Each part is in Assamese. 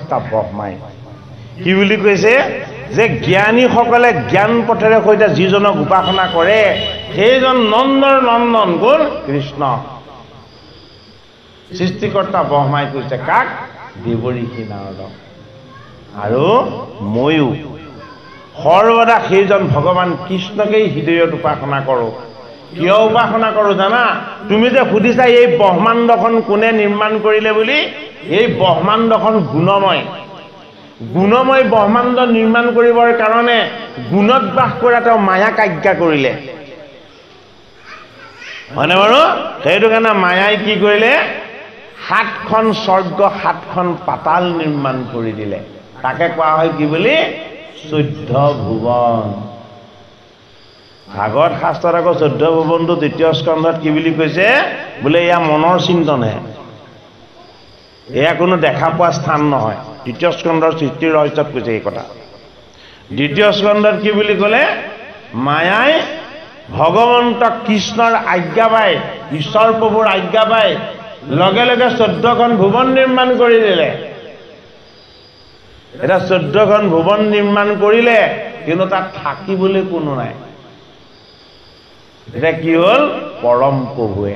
সৃষ্টিকৰ্তা ব্ৰহ্মাই কি বুলি কৈছে যে জ্ঞানীসকলে জ্ঞান পথেৰে সৈতে যিজনক উপাসনা কৰে সেইজন নন্দৰ নন্দন কোন কৃষ্ণ সৃষ্টিকৰ্তা ব্ৰহ্মাই কৈছে কাক দেৱঋষি নাৰদক আৰু ময়ো সৰ্বদা সেইজন ভগৱান কৃষ্ণকেই হৃদয়ত উপাসনা কৰোঁ কিয় উপাসনা কৰোঁ জানা তুমি যে সুধিছা এই ব্ৰহ্মাণ্ডখন কোনে নিৰ্মাণ কৰিলে বুলি এই ব্ৰহ্মাণ্ডখন গুণময় ব্ৰহ্মাণ্ড নিৰ্মাণ কৰিবৰ কাৰণে গুণত বাস কৰা তেওঁ মায়াক আজ্ঞা কৰিলে হয়নে বাৰু সেইটো কাৰণে মায়াই কি কৰিলে 7খন স্বৰ্গ 7খন পাতাল নিৰ্মাণ কৰি দিলে তাকে কোৱা হয় কি বুলি 14 ভুৱন ভাগৱত শাস্ত্ৰত আকৌ 14 ভুৱনটো দ্বিতীয় স্কন্ধত কি বুলি কৈছে বোলে এয়া মনৰ চিন্তনহে এয়া কোনো দেখা পোৱা স্থান নহয় দ্বিতীয় স্কন্ধৰ সৃষ্টিৰ ৰহস্যত কৈছে এই কথা দ্বিতীয় স্কন্ধত কি বুলি ক'লে মায়াই ভগৱন্ত কৃষ্ণৰ আজ্ঞা পাই ঈশ্বৰ প্ৰভুৰ আজ্ঞা পাই লগে লগে 14খন ভুৱন নিৰ্মাণ কৰি দিলে এটা 14খন ভুৱন নিৰ্মাণ কৰিলে কিন্তু তাত থাকিবলৈ কোনো নাই এটা কি হ'ল পৰম প্ৰভুৱে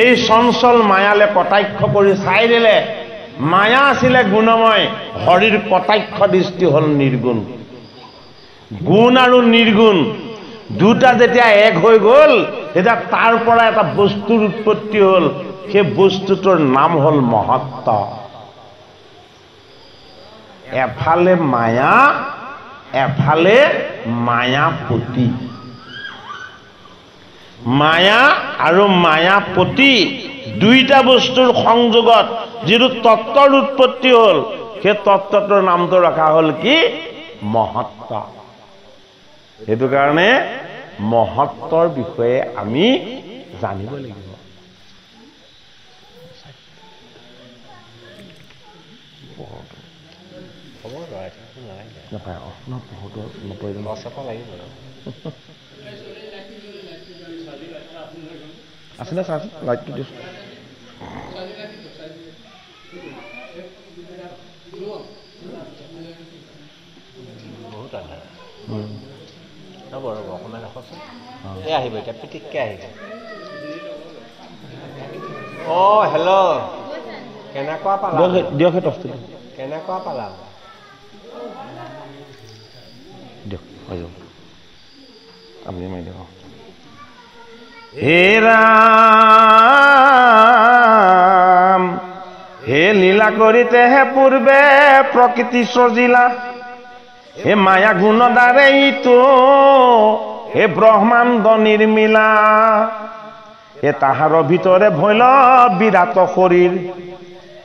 এই চঞ্চল মায়ালে কটাক্ষ কৰি চাই দিলে মায়া আছিলে গুণময় হৰিৰ কটাক্ষ দৃষ্টি হ'ল নিৰ্গুণ গুণ আৰু নিৰ্গুণ দুটা যেতিয়া এক হৈ গ'ল তেতিয়া তাৰ পৰা এটা বস্তুৰ উৎপত্তি হ'ল সেই বস্তুটোৰ নাম হ'ল মহত্ব এফালে মায়া এফালে মায়াপতি মায়া আৰু মায়াপতি দুইটা বস্তুৰ সংযোগত যিটো তত্ত্বৰ উৎপত্তি হ'ল সেই তত্ত্বটোৰ নামটো ৰখা হ'ল কি মহত্ব সেইটো কাৰণে মহত্বৰ বিষয়ে আমি জানিব লাগিব আছে না চাচোন লাইটটো দিছোঁ বহুত আন্ধাৰ ৰ'ব অকণমান ৰাখকচোন এই আহিব এতিয়া পিটিককৈ আহিব অঁ হেল্ল' কেনেকুৱা পালা দিয়ক সেই টচটো কেনেকুৱা পালা দিয়ক হৈ যাব আপুনি মাৰি দিয়ক হে ৰাম হে লীলা কৰিতে হে পূৰ্বে প্ৰকৃতি সজিলা হে মায়া গুণ দ্বাৰে ইটো হে ব্ৰহ্মাণ্ড নিৰ্মিলা হে তাহাৰ ভিতৰে ভৈল বিৰাট শৰীৰ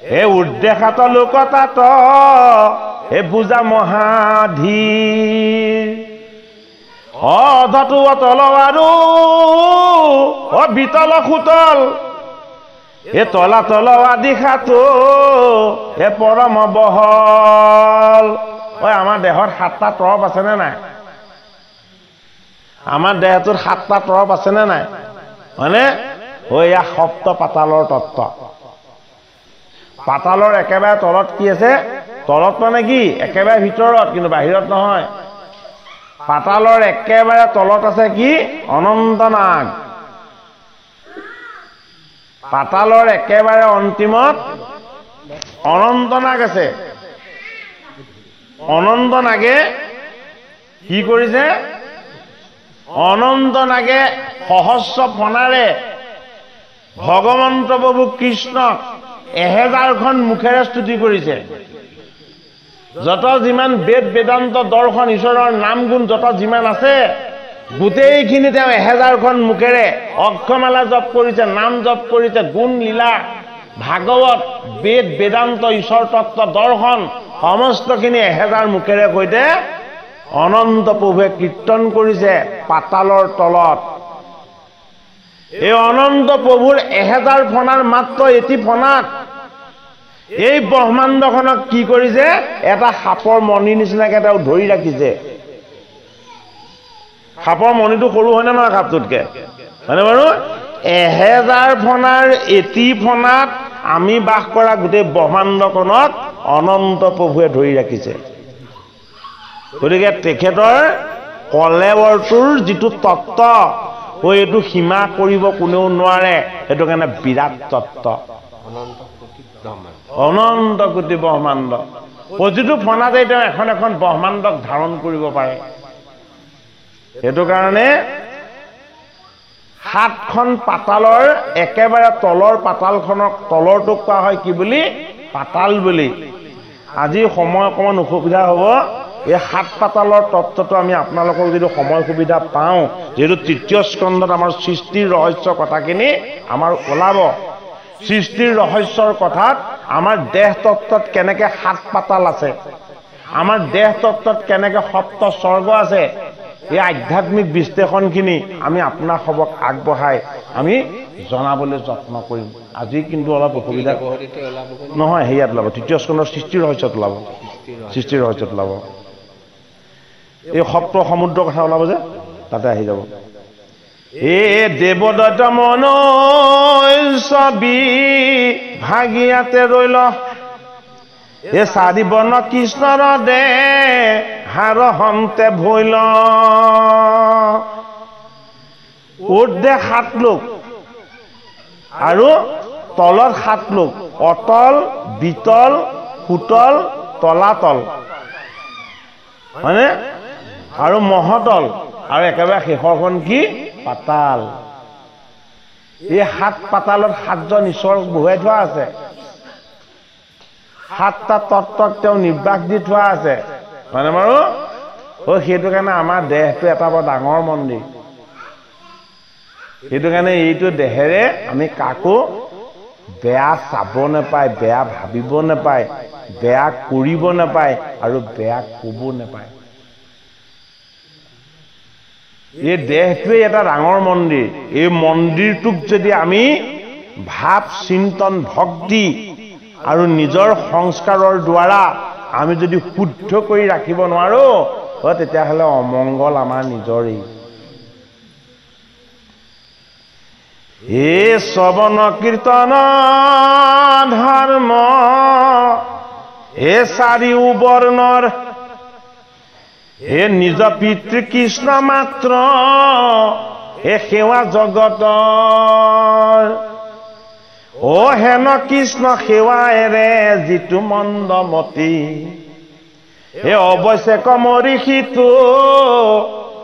হে উদ্দেশাত লোকতাত হে বুজা মহাধীৰ অধতু অতল আৰু বিতল সুতল হে তলাতল আদি খাতো হে পৰম বহল আমাৰ দেহত 7টা তৰপ আছেনে নাই আমাৰ দেহটোত 7টা তৰপ আছেনে নাই হয়নে এয়া সপ্ত পাতালৰ তত্ত্ব পাতালৰ একেবাৰে তলত কি আছে তলত মানে কি একেবাৰে ভিতৰত কিন্তু বাহিৰত নহয় পাতালৰ একেবাৰে তলত আছে কি অনন্ত নাগ পাতালৰ একেবাৰে অন্তিমত অনন্ত নাগ আছে অনন্ত নাগে কি কৰিছে অনন্ত নাগে সহস্ৰ ফণাৰে ভগৱন্ত প্ৰভু কৃষ্ণক 1000খন মুখেৰে স্তুতি কৰিছে যত যিমান বেদ বেদান্ত দৰ্শন ঈশ্বৰৰ নাম গুণ যত যিমান আছে গোটেইখিনি তেওঁ 1000খন মুখেৰে অক্ষমালা জপ কৰিছে নাম জপ কৰিছে গুণ লীলা ভাগৱত বেদ বেদান্ত ঈশ্বৰ তত্ত্ব দৰ্শন সমস্তখিনি 1000 মুখেৰে সৈতে অনন্ত প্ৰভুৱে কীৰ্তন কৰিছে পাতালৰ তলত এই অনন্ত প্ৰভুৰ 1000 ফণাৰ মাত্ৰ এটি ফণাত এই ব্ৰহ্মাণ্ডখনক কি কৰিছে এটা সাপৰ মণি নিচিনাকে তেওঁ ধৰি ৰাখিছে সাপৰ মণিটো সৰু হয় না নহয় সাপটোতকে হয়নে বাৰু 1000 ফণাৰ এটি ফণাত আমি বাস কৰা গোটেই ব্ৰহ্মাণ্ডখনত অনন্ত প্ৰভুৱে ধৰি ৰাখিছে গতিকে তেখেতৰ কলেবৰটোৰ যিটো তত্ত্ব এইটো সীমা কৰিব কোনেও নোৱাৰে সেইটো কাৰণে বিৰাট তত্ত্ব অনন্ত কোটি ব্ৰহ্মাণ্ড প্ৰতিটো ফণাতেই তেওঁ এখন এখন ব্ৰহ্মাণ্ডক ধাৰণ কৰিব পাৰে সেইটো কাৰণে 7খন পাতালৰ একেবাৰে তলৰ পাতালখনক তলৰটোক কোৱা হয় কি বুলি পাতাল বুলি আজি সময় অকমান অসুবিধা হ'ব এই 7 পাতালৰ তত্ত্বটো আমি আপোনালোকক যদি সময় সুবিধা পাওঁ যেহেতু তৃতীয় স্কন্ধত আমাৰ সৃষ্টিৰ ৰহস্য কথাখিনি আমাৰ ওলাব সৃষ্টিৰ ৰহস্যৰ কথাত আমাৰ দেহ তত্ত্বত কেনেকৈ 7 পাতাল আছে আমাৰ দেহ তত্ত্বত কেনেকৈ সপ্ত স্বৰ্গ আছে এই আধ্যাত্মিক বিশ্লেষণখিনি আমি আপোনাক সবক আগবঢ়াই আমি জনাবলৈ যত্ন কৰিম আজি কিন্তু অলপ অসুবিধা নহয় হেয়াত ওলাব তৃতীয় স্কন্ধৰ সৃষ্টিৰ ৰহস্যত ওলাব সৃষ্টিৰ ৰহস্যত ওলাব এই সপ্ত সমুদ্ৰৰ কথা ওলাব যে তাতে আহি যাব এ দেৱদত্ত মন ছবি ভাগিয়াতে ৰৈল এ চাৰি বৰ্ণ কৃষ্ণৰ দে হাৰ হন্তে ভৈল ঊৰ্ধে 7 লোক আৰু তলত 7 লোক অতল বিতল সুতল তলাতল মানে আৰু মহতল আৰু একেবাৰে শেষৰখন কি পাতাল এই 7 পাতালত 7জন ঈশ্বৰ বহুৱাই থোৱা আছে 7টা তত্ত্বক তেওঁ নিৰ্বাস দি থোৱা আছে মানে বাৰু সেইটো কাৰণে আমাৰ দেহটো এটা বৰ ডাঙৰ মন্দিৰ সেইটো কাৰণে এইটো দেহেৰে আমি কাকো বেয়া চাব নাপায় বেয়া ভাবিব নাপায় বেয়া কৰিব নাপায় আৰু বেয়া ক'ব নাপায় এই দেহটোৱে এটা ডাঙৰ মন্দিৰ এই মন্দিৰটোক যদি আমি ভাৱ চিন্তন ভক্তি আৰু নিজৰ সংস্কাৰৰ দ্বাৰা আমি যদি শুদ্ধ কৰি ৰাখিব নোৱাৰো তেতিয়াহ'লে অমংগল আমাৰ নিজৰেই হে শ্ৰৱণ কীৰ্তন ধৰ্ম হে 4 বৰ্ণৰ হে নিজ পিতৃ কৃষ্ণ মাত্ৰ হে সেৱা জগতৰ ও হেন কৃষ্ণ সেৱাৰে যিটো মন্দমতি হে অৱশ্যে কমৰি সিটো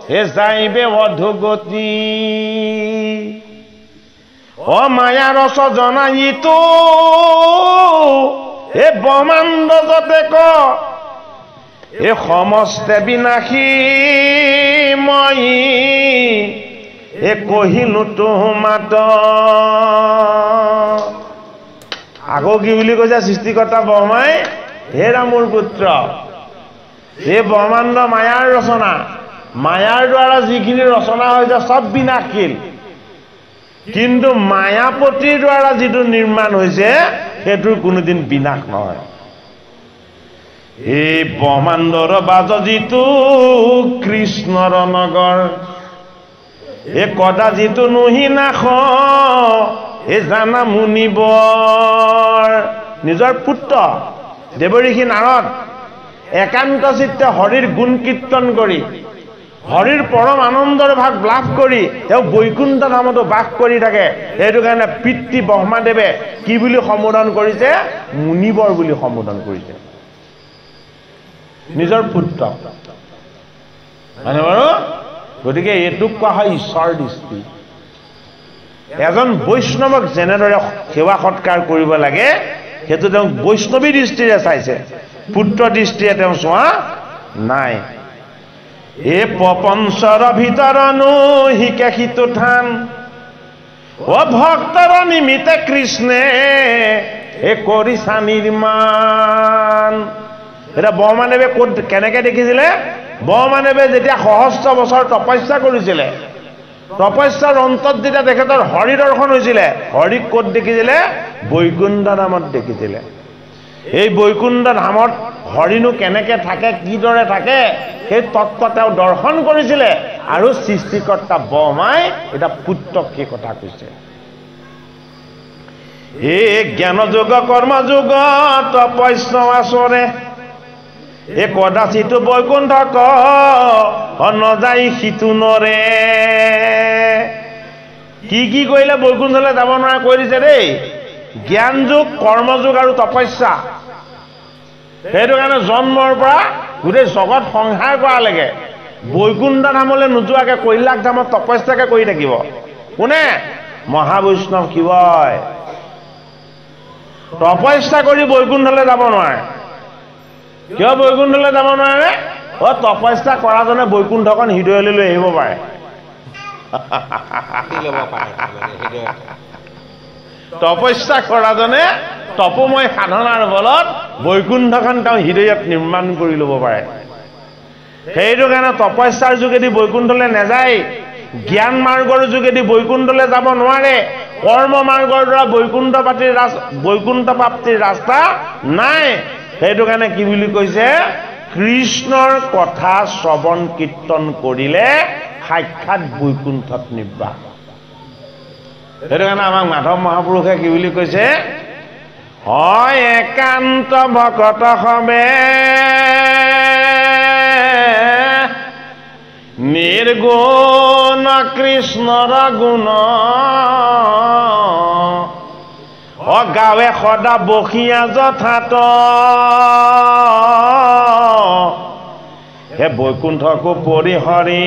হে যাইবে অধোগতি ও মায়া ৰস জনাইতো হে ব্ৰহ্মাণ্ড যতে ক হে সমস্তে বিনাশী মই হে কহিলো তোমাত আকৌ কি বুলি কৈছে সৃষ্টিকৰ্তা ব্ৰহ্মাই হে ৰামৰ পুত্ৰ হে ব্ৰহ্মাণ্ড মায়াৰ ৰচনা মায়াৰ দ্বাৰা যিখিনি ৰচনা হৈছে সব বিনাশীল কিন্তু মায়াপতিৰ দ্বাৰা যিটো নিৰ্মাণ হৈছে সেইটোৰ কোনোদিন বিনাশ নহয় এই ব্ৰহ্মাণ্ডৰ বাজ যিটো কৃষ্ণৰ নগৰ এই কদা যিটো নুহি নাখ এই জানা মুনিবৰ নিজৰ পুত্ৰ দেৱঋষি নাৰদ একান্ত চিত্তে হৰিৰ গুণ কীৰ্তন কৰি হৰিৰ পৰম আনন্দৰ ভাগ লাভ কৰি তেওঁ বৈকুণ্ঠ ধামতো বাস কৰি থাকে সেইটো কাৰণে পিতৃ ব্ৰহ্মাদেৱে কি বুলি সম্বোধন কৰিছে মুনিবৰ বুলি সম্বোধন কৰিছে নিজৰ পুত্ৰ মানে বাৰু গতিকে এইটোক কোৱা হয় ঈশ্বৰ দৃষ্টি এজন বৈষ্ণৱক যেনেদৰে সেৱা সৎকাৰ কৰিব লাগে সেইটো তেওঁ বৈষ্ণৱী দৃষ্টিৰে চাইছে পুত্ৰ দৃষ্টিৰে তেওঁ চোৱা নাই এ প্ৰপঞ্চৰ ভিতৰনো শিকে সিটো থান ও ভক্তৰ নিমিত্তে কৃষ্ণে এ কৰিছা নিৰ্মাণ এটা ব্ৰহ্মাদেৱে ক'ত কেনেকৈ দেখিছিলে ব্ৰহ্মাদেৱে যেতিয়া সহস্ৰ বছৰ তপস্যা কৰিছিলে তপস্যাৰ অন্তত যেতিয়া তেখেতৰ হৰি দৰ্শন হৈছিলে হৰিক ক'ত দেখিছিলে বৈকুণ্ঠ ধামত দেখিছিলে এই বৈকুণ্ঠ ধামত হৰিনো কেনেকৈ থাকে কিদৰে থাকে সেই তত্ত্ব তেওঁ দৰ্শন কৰিছিলে আৰু সৃষ্টিকৰ্তা ব্ৰহ্মাই এটা পুত্ৰক সেই কথা কৈছে হে জ্ঞান যোগ কৰ্ম যোগ তপস্য আচৰে এ কদাচিতো বৈকুণ্ঠ ক নযায় সিটো নৰে কি কৰিলে বৈকুণ্ঠলৈ যাব নোৱাৰে কৈ দিছে দেই জ্ঞান যোগ কৰ্ম যোগ আৰু তপস্যা সেইটো কাৰণে জন্মৰ পৰা গোটেই জগত সংহাৰ কৰালৈকে বৈকুণ্ঠ ধামলৈ নোযোৱাকৈ কৈলাশ ধামত তপস্যাকে কৰি থাকিব কোনে মহাবৈষ্ণৱ শিৱই তপস্যা কৰি বৈকুণ্ঠলৈ যাব নোৱাৰে কিয় বৈকুণ্ঠলৈ যাব নোৱাৰে তপস্যা কৰাজনে বৈকুণ্ঠখন হৃদয়লৈ লৈ আহিব পাৰে তপস্যা কৰাজনে তপময় সাধনাৰ বলত বৈকুণ্ঠখন তেওঁ হৃদয়ত নিৰ্মাণ কৰি ল'ব পাৰে সেইটো কাৰণে তপস্যাৰ যোগেদি বৈকুণ্ঠলৈ নাযায় জ্ঞান মাৰ্গৰ যোগেদি বৈকুণ্ঠলৈ যাব নোৱাৰে কৰ্ম মাৰ্গৰ দ্বাৰা বৈকুণ্ঠ প্ৰাপ্তিৰ ৰাস্তা নাই সেইটো কাৰণে কি বুলি কৈছে কৃষ্ণৰ কথা শ্ৰৱণ কীৰ্তন কৰিলে সাক্ষাৎ বৈকুণ্ঠত নিবাস সেইটো কাৰণে আমাক মাধৱ মহাপুৰুষে কি বুলি কৈছে হয় একান্ত ভকত সবে নিৰ্গুণ কৃষ্ণৰ গুণ গাৱে সদা বসিয়া যথাত হে বৈকুণ্ঠকো পৰিহৰি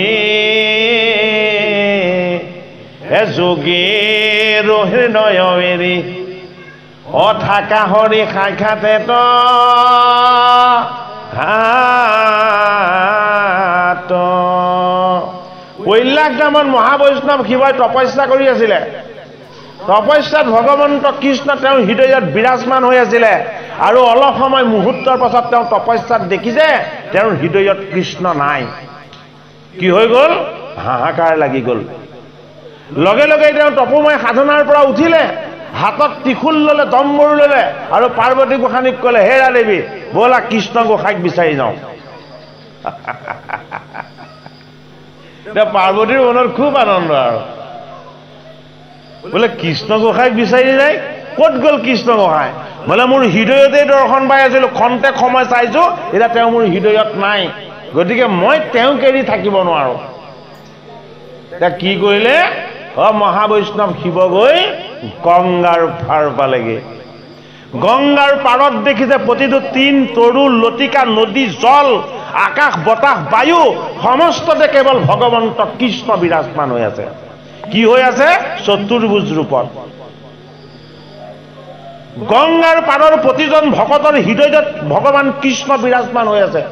হে যোগীৰ হৃদয় এৰি থাকা হৰি সাক্ষাতে কৈলাশ ধামত মহাবৈষ্ণৱ শিৱই তপস্যা কৰি আছিলে তপস্যাত ভগৱন্ত কৃষ্ণ তেওঁৰ হৃদয়ত বিৰাজমান হৈ আছিলে আৰু অলপ সময় মুহূৰ্তৰ পাছত তেওঁ তপস্যাত দেখিছে তেওঁৰ হৃদয়ত কৃষ্ণ নাই কি হৈ গ'ল হাহাকাৰ লাগি গ'ল লগে লগে তেওঁ তপময় সাধনাৰ পৰা উঠিলে হাতত ত্ৰিশূল ল'লে দম্বৰু ল'লে আৰু পাৰ্বতী গোসাঁনীক ক'লে হেৰা দেৱী ব'লা কৃষ্ণ গোসাঁইক বিচাৰি যাওঁ পাৰ্বতীৰ মনত খুব আনন্দ আৰু বোলে কৃষ্ণ গোসাঁইক বিচাৰি যায় ক'ত গ'ল কৃষ্ণ গোসাঁই বোলে মোৰ হৃদয়তে দৰ্শন পাই আছিলো খন্তেক সময় চাইছো এতিয়া তেওঁ মোৰ হৃদয়ত নাই গতিকে মই তেওঁক এৰি থাকিব নোৱাৰো এতিয়া কি কৰিলে মহাবৈষ্ণৱ শিৱ গৈ গংগাৰ পাৰ পালেগে গংগাৰ পাৰত দেখিছে প্ৰতিটো তিন তৰু লতিকা নদী জল আকাশ বতাহ বায়ু সমস্ততে কেৱল ভগৱন্ত কৃষ্ণ বিৰাজমান হৈ আছে কি হৈ আছে চতুৰ্ভুজ ৰূপত গংগাৰ পাৰৰ প্ৰতিজন ভকতৰ হৃদয়ত ভগৱান কৃষ্ণ বিৰাজমান হৈ আছে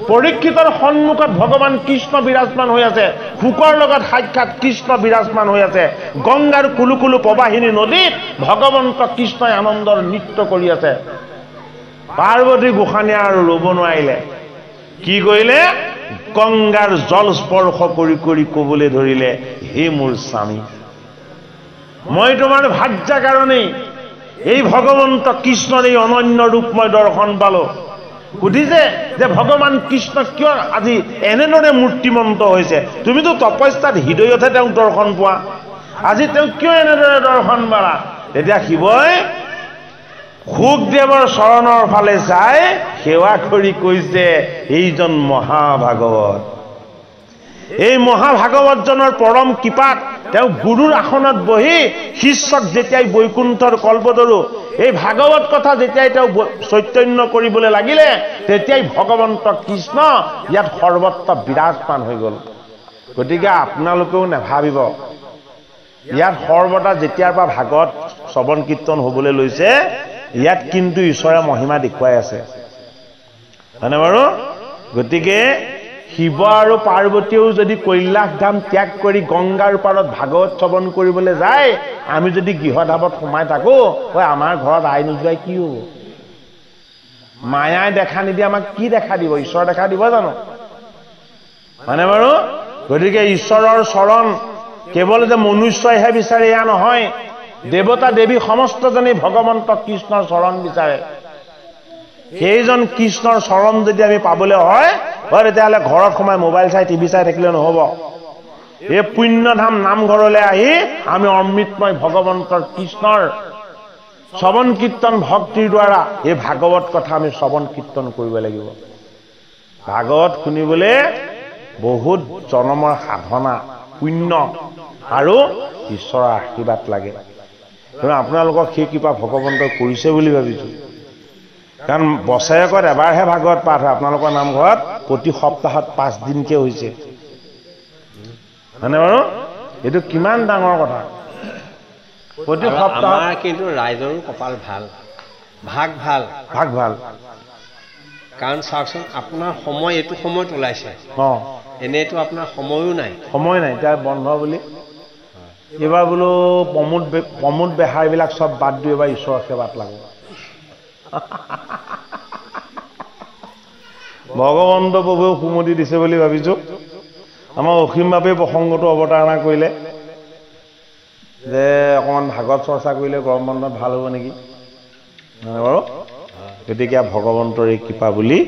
পৰীক্ষিতৰ সন্মুখত ভগৱান কৃষ্ণ বিৰাজমান হৈ আছে শুকৰ লগত সাক্ষাৎ কৃষ্ণ বিৰাজমান হৈ আছে গংগাৰ কুলু কুলু প্ৰবাহিনী নদীত ভগৱন্ত কৃষ্ণই আনন্দৰ নৃত্য কৰি আছে পাৰ্বতী গোসাঁনীয়ে আৰু ৰ'ব নোৱাৰিলে কি কৰিলে গংগাৰ জল স্পৰ্শ কৰি কৰি ক'বলৈ ধৰিলে হে মোৰ স্বামী মই তোমাৰ ভাৰ্যাৰ কাৰণেই এই ভগৱন্ত কৃষ্ণৰ এই অনন্য ৰূপ মই দৰ্শন পালো সুধিছে যে ভগৱান কৃষ্ণ কিয় আজি এনেদৰে মূৰ্তিমন্ত হৈছে তুমিতো তপস্যাত হৃদয়তহে তেওঁক দৰ্শন পোৱা আজি তেওঁক কিয় এনেদৰে দৰ্শন পালা তেতিয়া শিৱই শুকদেৱৰ চৰণৰ ফালে চাই সেৱা কৰি কৈছে এইজন মহাভাগৱত এই মহাভাগৱতজনৰ পৰম কৃপাত তেওঁ গুৰুৰ আসনত বহি শিষ্যক যেতিয়াই বৈকুণ্ঠৰ কল্পতৰু এই ভাগৱত কথা যেতিয়াই তেওঁ চৈতন্য কৰিবলৈ লাগিলে তেতিয়াই ভগৱন্ত কৃষ্ণ ইয়াত সৰ্বত্ৰ বিৰাজমান হৈ গ'ল গতিকে আপোনালোকেও নাভাবিব ইয়াত সৰ্বতা যেতিয়াৰ পৰা ভাগৱত শ্ৰৱণ কীৰ্তন হ'বলৈ লৈছে ইয়াত কিন্তু ঈশ্বৰে মহিমা দেখুৱাই আছে হয়নে বাৰু গতিকে শিৱ আৰু পাৰ্বতীয়েও যদি কৈলাশ ধাম ত্যাগ কৰি গংগাৰ পাৰত ভাগৱত শ্ৰৱণ কৰিবলৈ যায় আমি যদি গৃহধামত সোমাই থাকো আমাৰ ঘৰত আই নোযোৱাই কি হ'ব মায়াই দেখা নিদিয়ে আমাক কি দেখা দিব ঈশ্বৰ দেখা দিব জানো হয়নে বাৰু গতিকে ঈশ্বৰৰ চৰণ কেৱল যে মনুষ্যইহে বিচাৰে এয়া নহয় দেৱতা দেৱী সমস্তজনেই ভগৱন্ত কৃষ্ণৰ চৰণ বিচাৰে সেইজন কৃষ্ণৰ চৰণ যদি আমি পাবলৈ হয় তেতিয়াহ'লে ঘৰত সোমাই মোবাইল চাই টিভি চাই থাকিলে নহ'ব এই পুণ্যধাম নামঘৰলৈ আহি আমি অমৃতময় ভগৱন্তৰ কৃষ্ণৰ শ্ৰৱণ কীৰ্তন ভক্তিৰ দ্বাৰা এই ভাগৱত কথা আমি শ্ৰৱণ কীৰ্তন কৰিব লাগিব ভাগৱত শুনিবলৈ বহুত জনমৰ সাধনা পুণ্য আৰু ঈশ্বৰৰ আশীৰ্বাদ লাগে কিন্তু আপোনালোকক সেই কৃপা ভগৱন্তই কৰিছে বুলি ভাবিছোঁ কাৰণ বছৰেকত এবাৰহে ভাগৱত পাঠ হয় আপোনালোকৰ নামঘৰত প্ৰতি সপ্তাহত 5 দিনকে হৈছে হয়নে বাৰু এইটো কিমান ডাঙৰ কথা প্ৰতি সপ্তাহ আমাৰ কিন্তু ৰাইজৰো কপাল ভাল ভাগ ভাল কাৰণ চাওকচোন আপোনাৰ সময় এইটো সময়ত ওলাইছে এনেইতো আপোনাৰ সময়ো নাই এতিয়া বন্ধ বুলি এইবাৰ বোলো প্ৰমোদ বেহাৰবিলাক চব বাদ দি এবাৰ ঈশ্বৰৰ সেৱাত লাগো ভগৱন্ত প্ৰভুৱে সুমতি দিছে বুলি ভাবিছোঁ আমাৰ অসীম বাপে প্ৰসংগটো অৱতাৰণা কৰিলে যে অকণমান ভাগৱত চৰ্চা কৰিলে গৰম বন্ধত ভাল হ'ব নেকি নহয় বাৰু গতিকে ভগৱন্তৰ এই কৃপা বুলি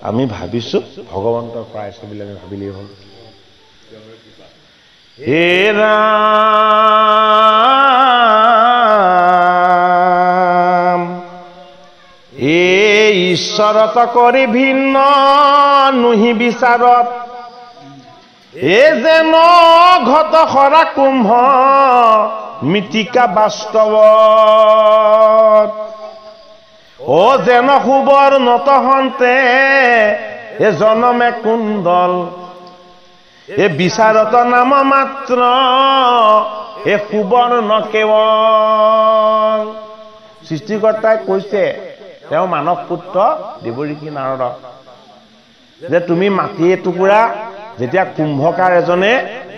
আমি ভাবিছোঁ ভগৱন্তৰ প্ৰাইছে বুলি আমি ভাবিলেই হ'ল হে ৰাম এই ঈশ্বৰত কৰি ভিন্ন নুহি বিচাৰত এ যেন ঘট সৰা কুম্ভ মৃত্তিকা বাস্তৱত ও যেন শুবৰ নতহন্তে এ জনমে কুণ্ডল এ বিচাৰত নাম মাত্ৰ এ শুবৰ নকেৱল সৃষ্টিকৰ্তাই কৈছে তেওঁ মানৱ পুত্ৰ দেৱঋষি নাৰদক যে তুমি মাটি এটুকুৰা যেতিয়া কুম্ভকাৰ এজনে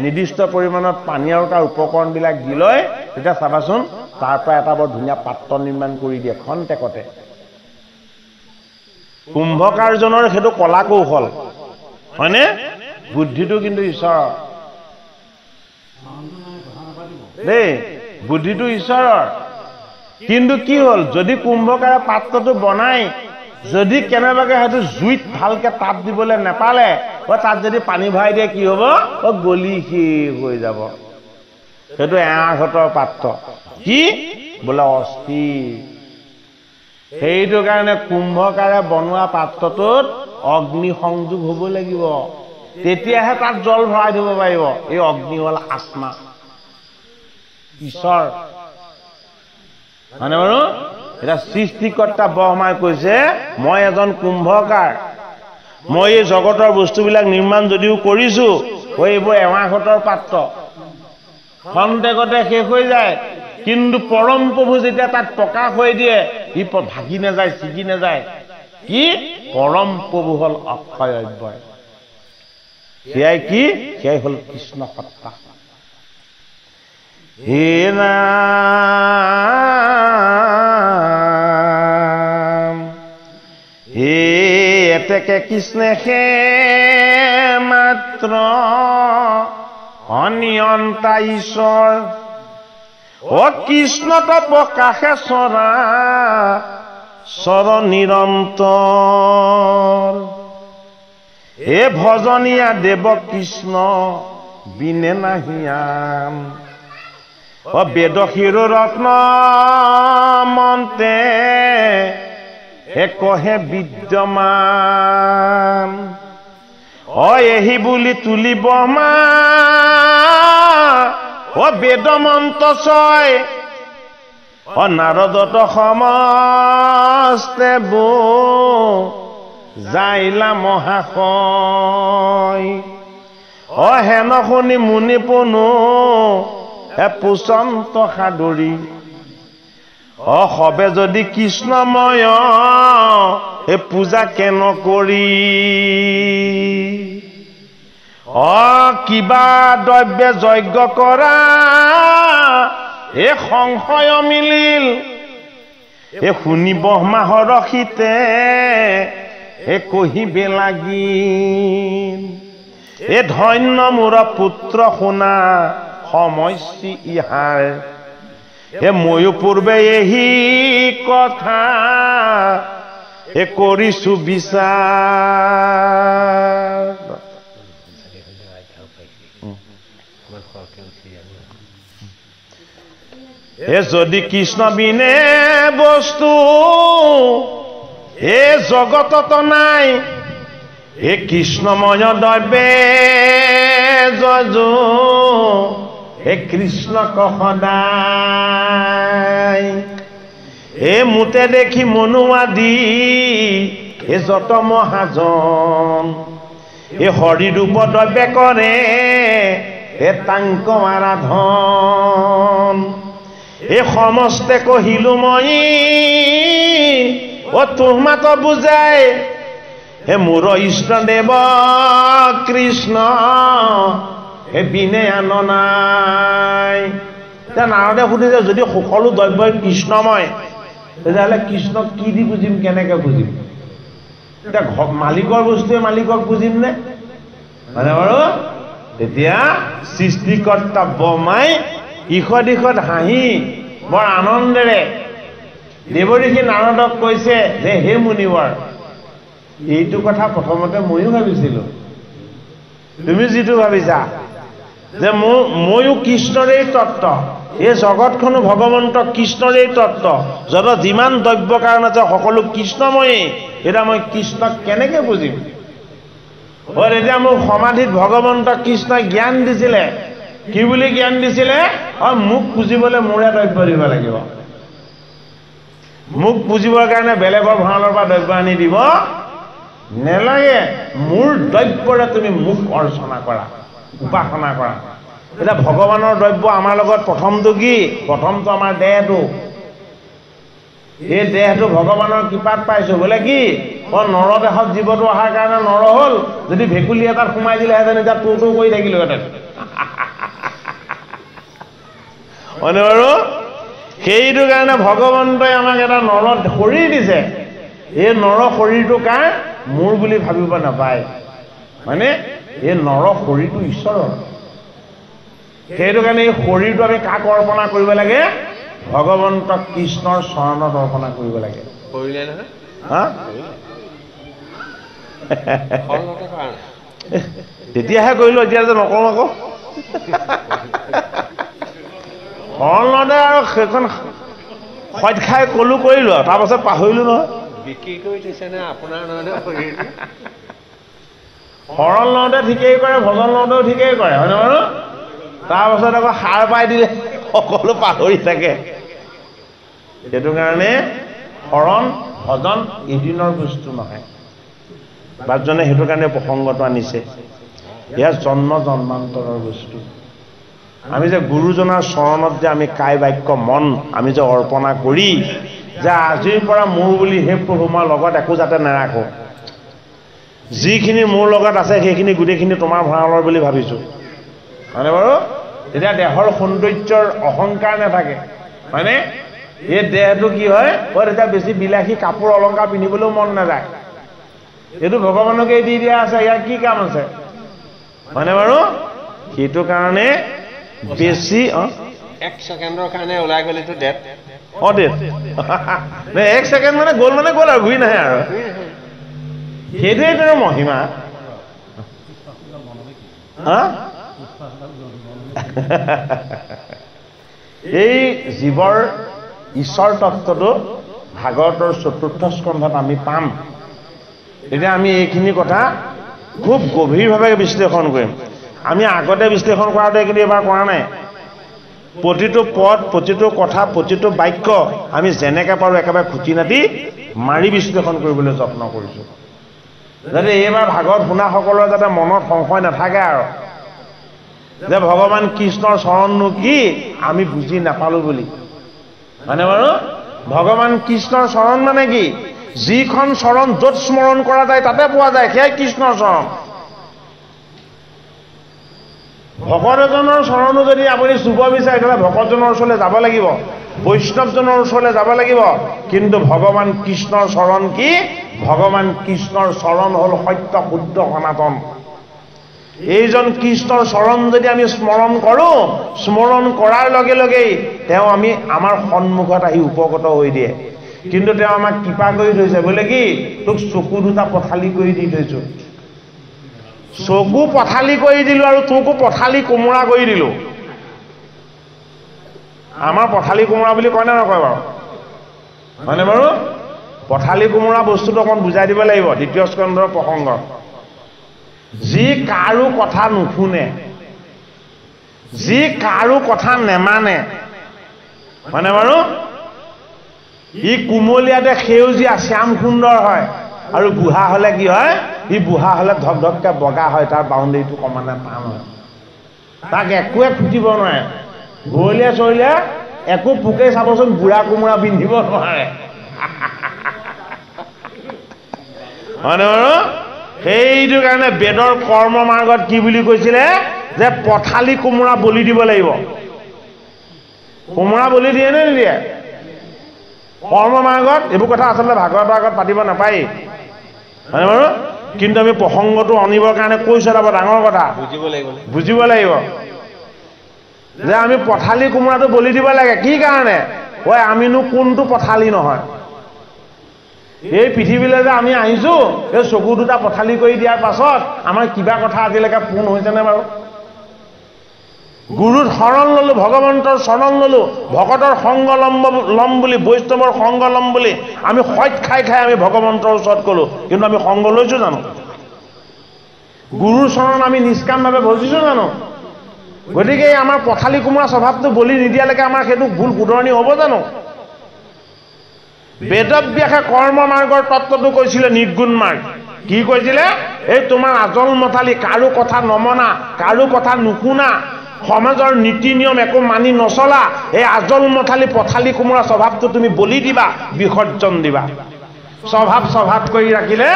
নিৰ্দিষ্ট পৰিমাণত পানী আৰু তাৰ উপকৰণবিলাক দি লয় তেতিয়া চাবাচোন তাৰ পৰা এটা বৰ ধুনীয়া পাত্ৰ নিৰ্মাণ কৰি দিয়ে খন্তেকতে কুম্ভকাৰজনৰ সেইটো কলা কৌশল হয়নে বুদ্ধিটো কিন্তু ঈশ্বৰৰ দেই বুদ্ধিটো ঈশ্বৰৰ কিন্তু কি হ'ল যদি কুম্ভকাৰে পাত্ৰটো বনাই যদি কেনেবাকে হয়তো জুইত ভালকে তাপ দিবলৈ নেপালে তাত যদি পানী ভৰাই দিয়ে কি হ'ব গলি শেষ হৈ যাব সেইটো এৱাঘটৰ পাত্ৰ কি বোলে অস্থিৰ সেইটো কাৰণে কুম্ভকাৰে বনোৱা পাত্ৰটোত অগ্নি সংযোগ হ'ব লাগিব তেতিয়াহে তাত জল ভৰাই দিব পাৰিব এই অগ্নি হ'ল আত্মা ঈশ্বৰ হয়নে বাৰু এটা সৃষ্টিকৰ্তা ব্ৰহ্মাই কৈছে মই এজন কুম্ভকাৰ মই এই জগতৰ বস্তুবিলাক নিৰ্মাণ যদিও কৰিছোঁ এইবোৰ এৱাঘটৰ পাত্ৰ খন্তেকতে শেষ হৈ যায় কিন্তু পৰম প্ৰভু যেতিয়া তাত প্ৰকাশ হৈ দিয়ে ই ভাগি নাযায় ছিগি নাযায় কি পৰম প্ৰভু হ'ল অক্ষয় অব্যয় সেয়াই কি সেয়াই হ'ল কৃষ্ণ সত্তা হে ৰাম হে এতেকে কৃষ্ণে সে মাত্ৰ অনিয়ন্তা ঈশ্বৰ ও কৃষ্ণত প্ৰকাশে চৰা চৰ নিৰন্তৰ হে ভজনীয়া দেৱ কৃষ্ণ বিনে নাহিয়াম ও বেদ শিৰো ৰত্ন মন্তে হে কহে বিদ্যমান ও এহি বুলি তুলি ব্ৰহ্মা ও বেদ মন্ত্ৰ ছয় ও নাৰদত সমস্তে বো যাইলা মহাশয় ও হেন শুনি মুনি পুনু হে পুচন্ত সাদৰী ও সবে যদি কৃষ্ণময় হে পূজা কেন কৰি ও কিবা দ্ৰব্য যজ্ঞ কৰা এ সংশয় মিলিল এ শুনি ব্ৰহ্মা হৰষিতে এ কহিবে লাগিল এ ধন্য মোৰ পুত্ৰ শুনা সমস্যি ইহাৰ এ ময়ো পূৰ্বে এহি কথা এ কৰিছো বিচাৰ এ যদি কৃষ্ণ বিনে বস্তু এই জগতত নাই এই কৃষ্ণময় দ্ৰব্যে যজু হে কৃষ্ণ সদায় এ মুতে দেখি মনুৱাদি এ যত মহাজন এ হৰি ৰূপ দ্ৰব্যে কৰে এ তাংক আৰাধন এ সমস্তে কহিলো মই ও তোমাত বুজাই হে মোৰ ইষ্টদেৱ কৃষ্ণ হে বিনে আন নাই নাৰদে সুধিছে যদি সকলো দ্ৰব্যই কৃষ্ণময় তেতিয়াহ'লে কৃষ্ণক কি দি বুজিম কেনেকে বুজিম এতিয়া মালিকৰ বস্তুৱে মালিকক বুজিম নে মানে বাৰু তেতিয়া সৃষ্টিকৰ্তা ব্ৰহ্মাই ইষদ ইষদ হাঁহি বৰ আনন্দেৰে দেৱঋষি নাৰদক কৈছে যে হে মুনিবৰ এইটো কথা প্ৰথমতে ময়ো ভাবিছিলো তুমি যিটো ভাবিছা যে ময়ো কৃষ্ণৰেই তত্ত্ব এই জগতখনো ভগৱন্ত কৃষ্ণৰেই তত্ত্ব যত যিমান দ্ৰব্য কাৰণ আছে সকলো কৃষ্ণময়েই এতিয়া মই কৃষ্ণক কেনেকে বুজিম এতিয়া মোক সমাধিত ভগৱন্ত কৃষ্ণই জ্ঞান দিছিলে কি বুলি জ্ঞান দিছিলে মোক পুজিবলৈ মোৰে দ্ৰব্য দিব লাগিব মোক পুজিবৰ কাৰণে বেলেগৰ ভঁৰালৰ পৰা দ্ৰব্য আনি দিব নেলাগে মোৰ দ্ৰব্যৰে তুমি মোক অৰ্চনা কৰা উপাসনা কৰা এতিয়া ভগৱানৰ দ্ৰব্য আমাৰ লগত প্ৰথমটো কি প্ৰথমটো আমাৰ দেহটো এই দেহটো ভগৱানৰ কৃপাত পাইছো বোলে কি নৰদেহত জীৱটো অহাৰ কাৰণে নৰ হ'ল যদি ভেকুলী এটাত সোমাই দিলেহেঁতেন এতিয়া তোৰ কৰি থাকিলোহেঁতেন হয়নে বাৰু সেইটো কাৰণে ভগৱন্তই আমাক এটা নৰ শৰীৰ দিছে এই নৰ শৰীৰটো কাৰ মোৰ বুলি ভাবিব নাপায় মানে এই নৰ শৰীৰটো ঈশ্বৰৰ সেইটো কাৰণে এই শৰীৰটো আমি কাক অৰ্পণা কৰিব লাগে ভগৱন্ত কৃষ্ণৰ চৰণত অৰ্পণা কৰিব লাগে তেতিয়াহে কৰিলো এতিয়া যে নকওঁ আকৌ শৰণতে আৰু সেইখন সৎ খাই কলো কৰিলো আৰু তাৰপাছত পাহৰিলো নহয় বিক্ৰী কৰি দিছেনে আপোনাৰ শৰণ লওঁতে ঠিকেই কৰে ভজন লওঁতেও ঠিকেই কৰে হয়নে বাৰু তাৰপাছত আকৌ সাৰ পাই দিলে সকলো পাহৰি থাকে সেইটো কাৰণে শৰণ ভজন এদিনৰ বস্তু নহয় বাজনে সেইটো কাৰণে প্ৰসংগটো আনিছে এয়া জন্ম জন্মান্তৰৰ বস্তু আমি যে গুৰুজনাৰ চৰণত যে আমি কায় বাক্য মন আমি যে অৰ্পণা কৰি যে আজিৰ পৰা মোৰ বুলি হে প্ৰভু মই লগত একো যাতে নাৰাখো যিখিনি মোৰ লগত আছে সেইখিনি গোটেইখিনি তোমাৰ ভঁৰালৰ বুলি ভাবিছো হয়নে বাৰু তেতিয়া দেহৰ সৌন্দৰ্যৰ অহংকাৰ নাথাকে হয়নে এই দেহটো কি হয় তেতিয়া বেছি বিলাসী কাপোৰ অলংকাৰ পিন্ধিবলৈও মন নাযায় এইটো ভগৱানকে দি দিয়া আছে ইয়াৰ কি কাম আছে হয়নে বাৰু সেইটো কাৰণে বেছি 1 ছেকেণ্ডৰ কাৰণে ওলাই গ'লেতো ডেট ডেট 1 ছেকেণ্ড মানে গ'ল আৰু ঘূৰি নাহে আৰু সেইটোৱে তেওঁৰ মহিমা এই জীৱৰ ঈশ্বৰ তত্ত্বটো ভাগৱতৰ 4ৰ্থ স্কন্ধত আমি পাম এতিয়া আমি এইখিনি কথা খুব গভীৰভাৱে বিশ্লেষণ কৰিম আমি আগতে বিশ্লেষণ কৰাটো কিন্তু এবাৰ কৰা নাই প্ৰতিটো পদ প্ৰতিটো কথা প্ৰতিটো বাক্য আমি যেনেকৈ পাৰোঁ একেবাৰে খুঁটি নাটি মাৰি বিশ্লেষণ কৰিবলৈ যত্ন কৰিছোঁ যাতে এইবাৰ ভাগৱত শুনাসকলৰ যাতে মনত সংশয় নাথাকে আৰু যে ভগৱান কৃষ্ণৰ চৰণনো কি আমি বুজি নাপালোঁ বুলি হয়নে বাৰু ভগৱান কৃষ্ণৰ চৰণ মানে কি যিখন চৰণ য'ত স্মৰণ কৰা যায় তাতে পোৱা যায় সেয়াই কৃষ্ণৰ চৰণ ভকত এজনৰ চৰণো যদি আপুনি চুব বিচাৰে তেতিয়াহ'লে ভকতজনৰ ওচৰলৈ যাব লাগিব বৈষ্ণৱজনৰ ওচৰলৈ যাব লাগিব কিন্তু ভগৱান কৃষ্ণৰ চৰণ কি ভগৱান কৃষ্ণৰ চৰণ হ'ল সত্য শুদ্ধ সনাতন এইজন কৃষ্ণৰ চৰণ যদি আমি স্মৰণ কৰোঁ স্মৰণ কৰাৰ লগে লগেই তেওঁ আমি আমাৰ সন্মুখত আহি উপগত হৈ দিয়ে কিন্তু তেওঁ আমাক কৃপা কৰি থৈছে বোলে কি তোক চকু দুটা পথালি কৰি দি থৈছোঁ চকু পথালি কৰি দিলোঁ আৰু তোকো পথালি কোমোৰা কৰি দিলোঁ আমাৰ পথালি কোমোৰা বুলি কয় নে নকয় বাৰু হয়নে বাৰু পথালি কোমোৰা বস্তুটো অকণ বুজাই দিব লাগিব দ্বিতীয় স্কন্ধৰ প্ৰসংগ যি কাৰো কথা নুশুনে যি কাৰো কথা নেমানে হয়নে বাৰু ই কুমলীয়াতে সেউজীয়া শ্যাম সুন্দৰ হয় আৰু বুঢ়া হলে কি হয় ই বুঢ়া হলে ধক ধককে বগা হয় তাৰ বাউণ্ডেৰীটো কমানে টান হয় তাক একোৱে খুটিব নোৱাৰে ঘৰলীয়া চৰিলে একো পোকে চাবচোন বুঢ়া কোমোৰা পিন্ধিব নোৱাৰে হয়নে বাৰু সেইটো কাৰণে বেদৰ কৰ্ম মাৰ্গত কি বুলি কৈছিলে যে পথালি কোমোৰা বলি দিব লাগিব কোমোৰা বলি দিয়ে নে নিদিয়ে কৰ্ম মাৰ্গত এইবোৰ কথা আচলতে ভাগৱতৰ আগত পাতিব নাপায় হয়নে বাৰু কিন্তু আমি প্ৰসংগটো আনিবৰ কাৰণে কৈছো এটা ডাঙৰ কথা বুজিব লাগিব যে আমি পথালি কোমোৰাটো বলি দিব লাগে কি কাৰণে ঐ আমিনো কোনটো পথালি নহয় এই পৃথিৱীলৈ যে আমি আহিছো এই চকু দুটা পথালি কৰি দিয়াৰ পাছত আমাৰ কিবা কথা আজিলৈকে পূৰ্ণ হৈছেনে বাৰু গুৰুৰ শৰণ ললো ভগৱন্তৰ শৰণ ললো ভকতৰ সংগ লম বুলি বৈষ্ণৱৰ সংগ লম বুলি আমি সৈত খাই খাই আমি ভগৱন্তৰ ওচৰত গলো কিন্তু আমি সংগ লৈছো জানো গুৰুৰ শৰণ আমি নিষ্কামভাৱে ভজিছো জানো গতিকে আমাৰ পথালি কোমোৰা স্বভাৱটো বলি নিদিয়ালৈকে আমাৰ সেইটো ভুল শুধৰণি হ'ব জানো বেদব্যাসে কৰ্ম মাৰ্গৰ তত্ত্বটো কৈছিলে নিৰ্গুণ মাৰ্গ কি কৈছিলে এই তোমাৰ আজল মথালি কাৰো কথা নমনা কাৰো কথা নুশুনা সমাজৰ নীতি নিয়ম একো মানি নচলা এই আজল মথালি পথালি কোমোৰা স্বভাৱটো তুমি বলি দিবা বিসৰ্জন দিবা স্বভাৱ কৰি ৰাখিলে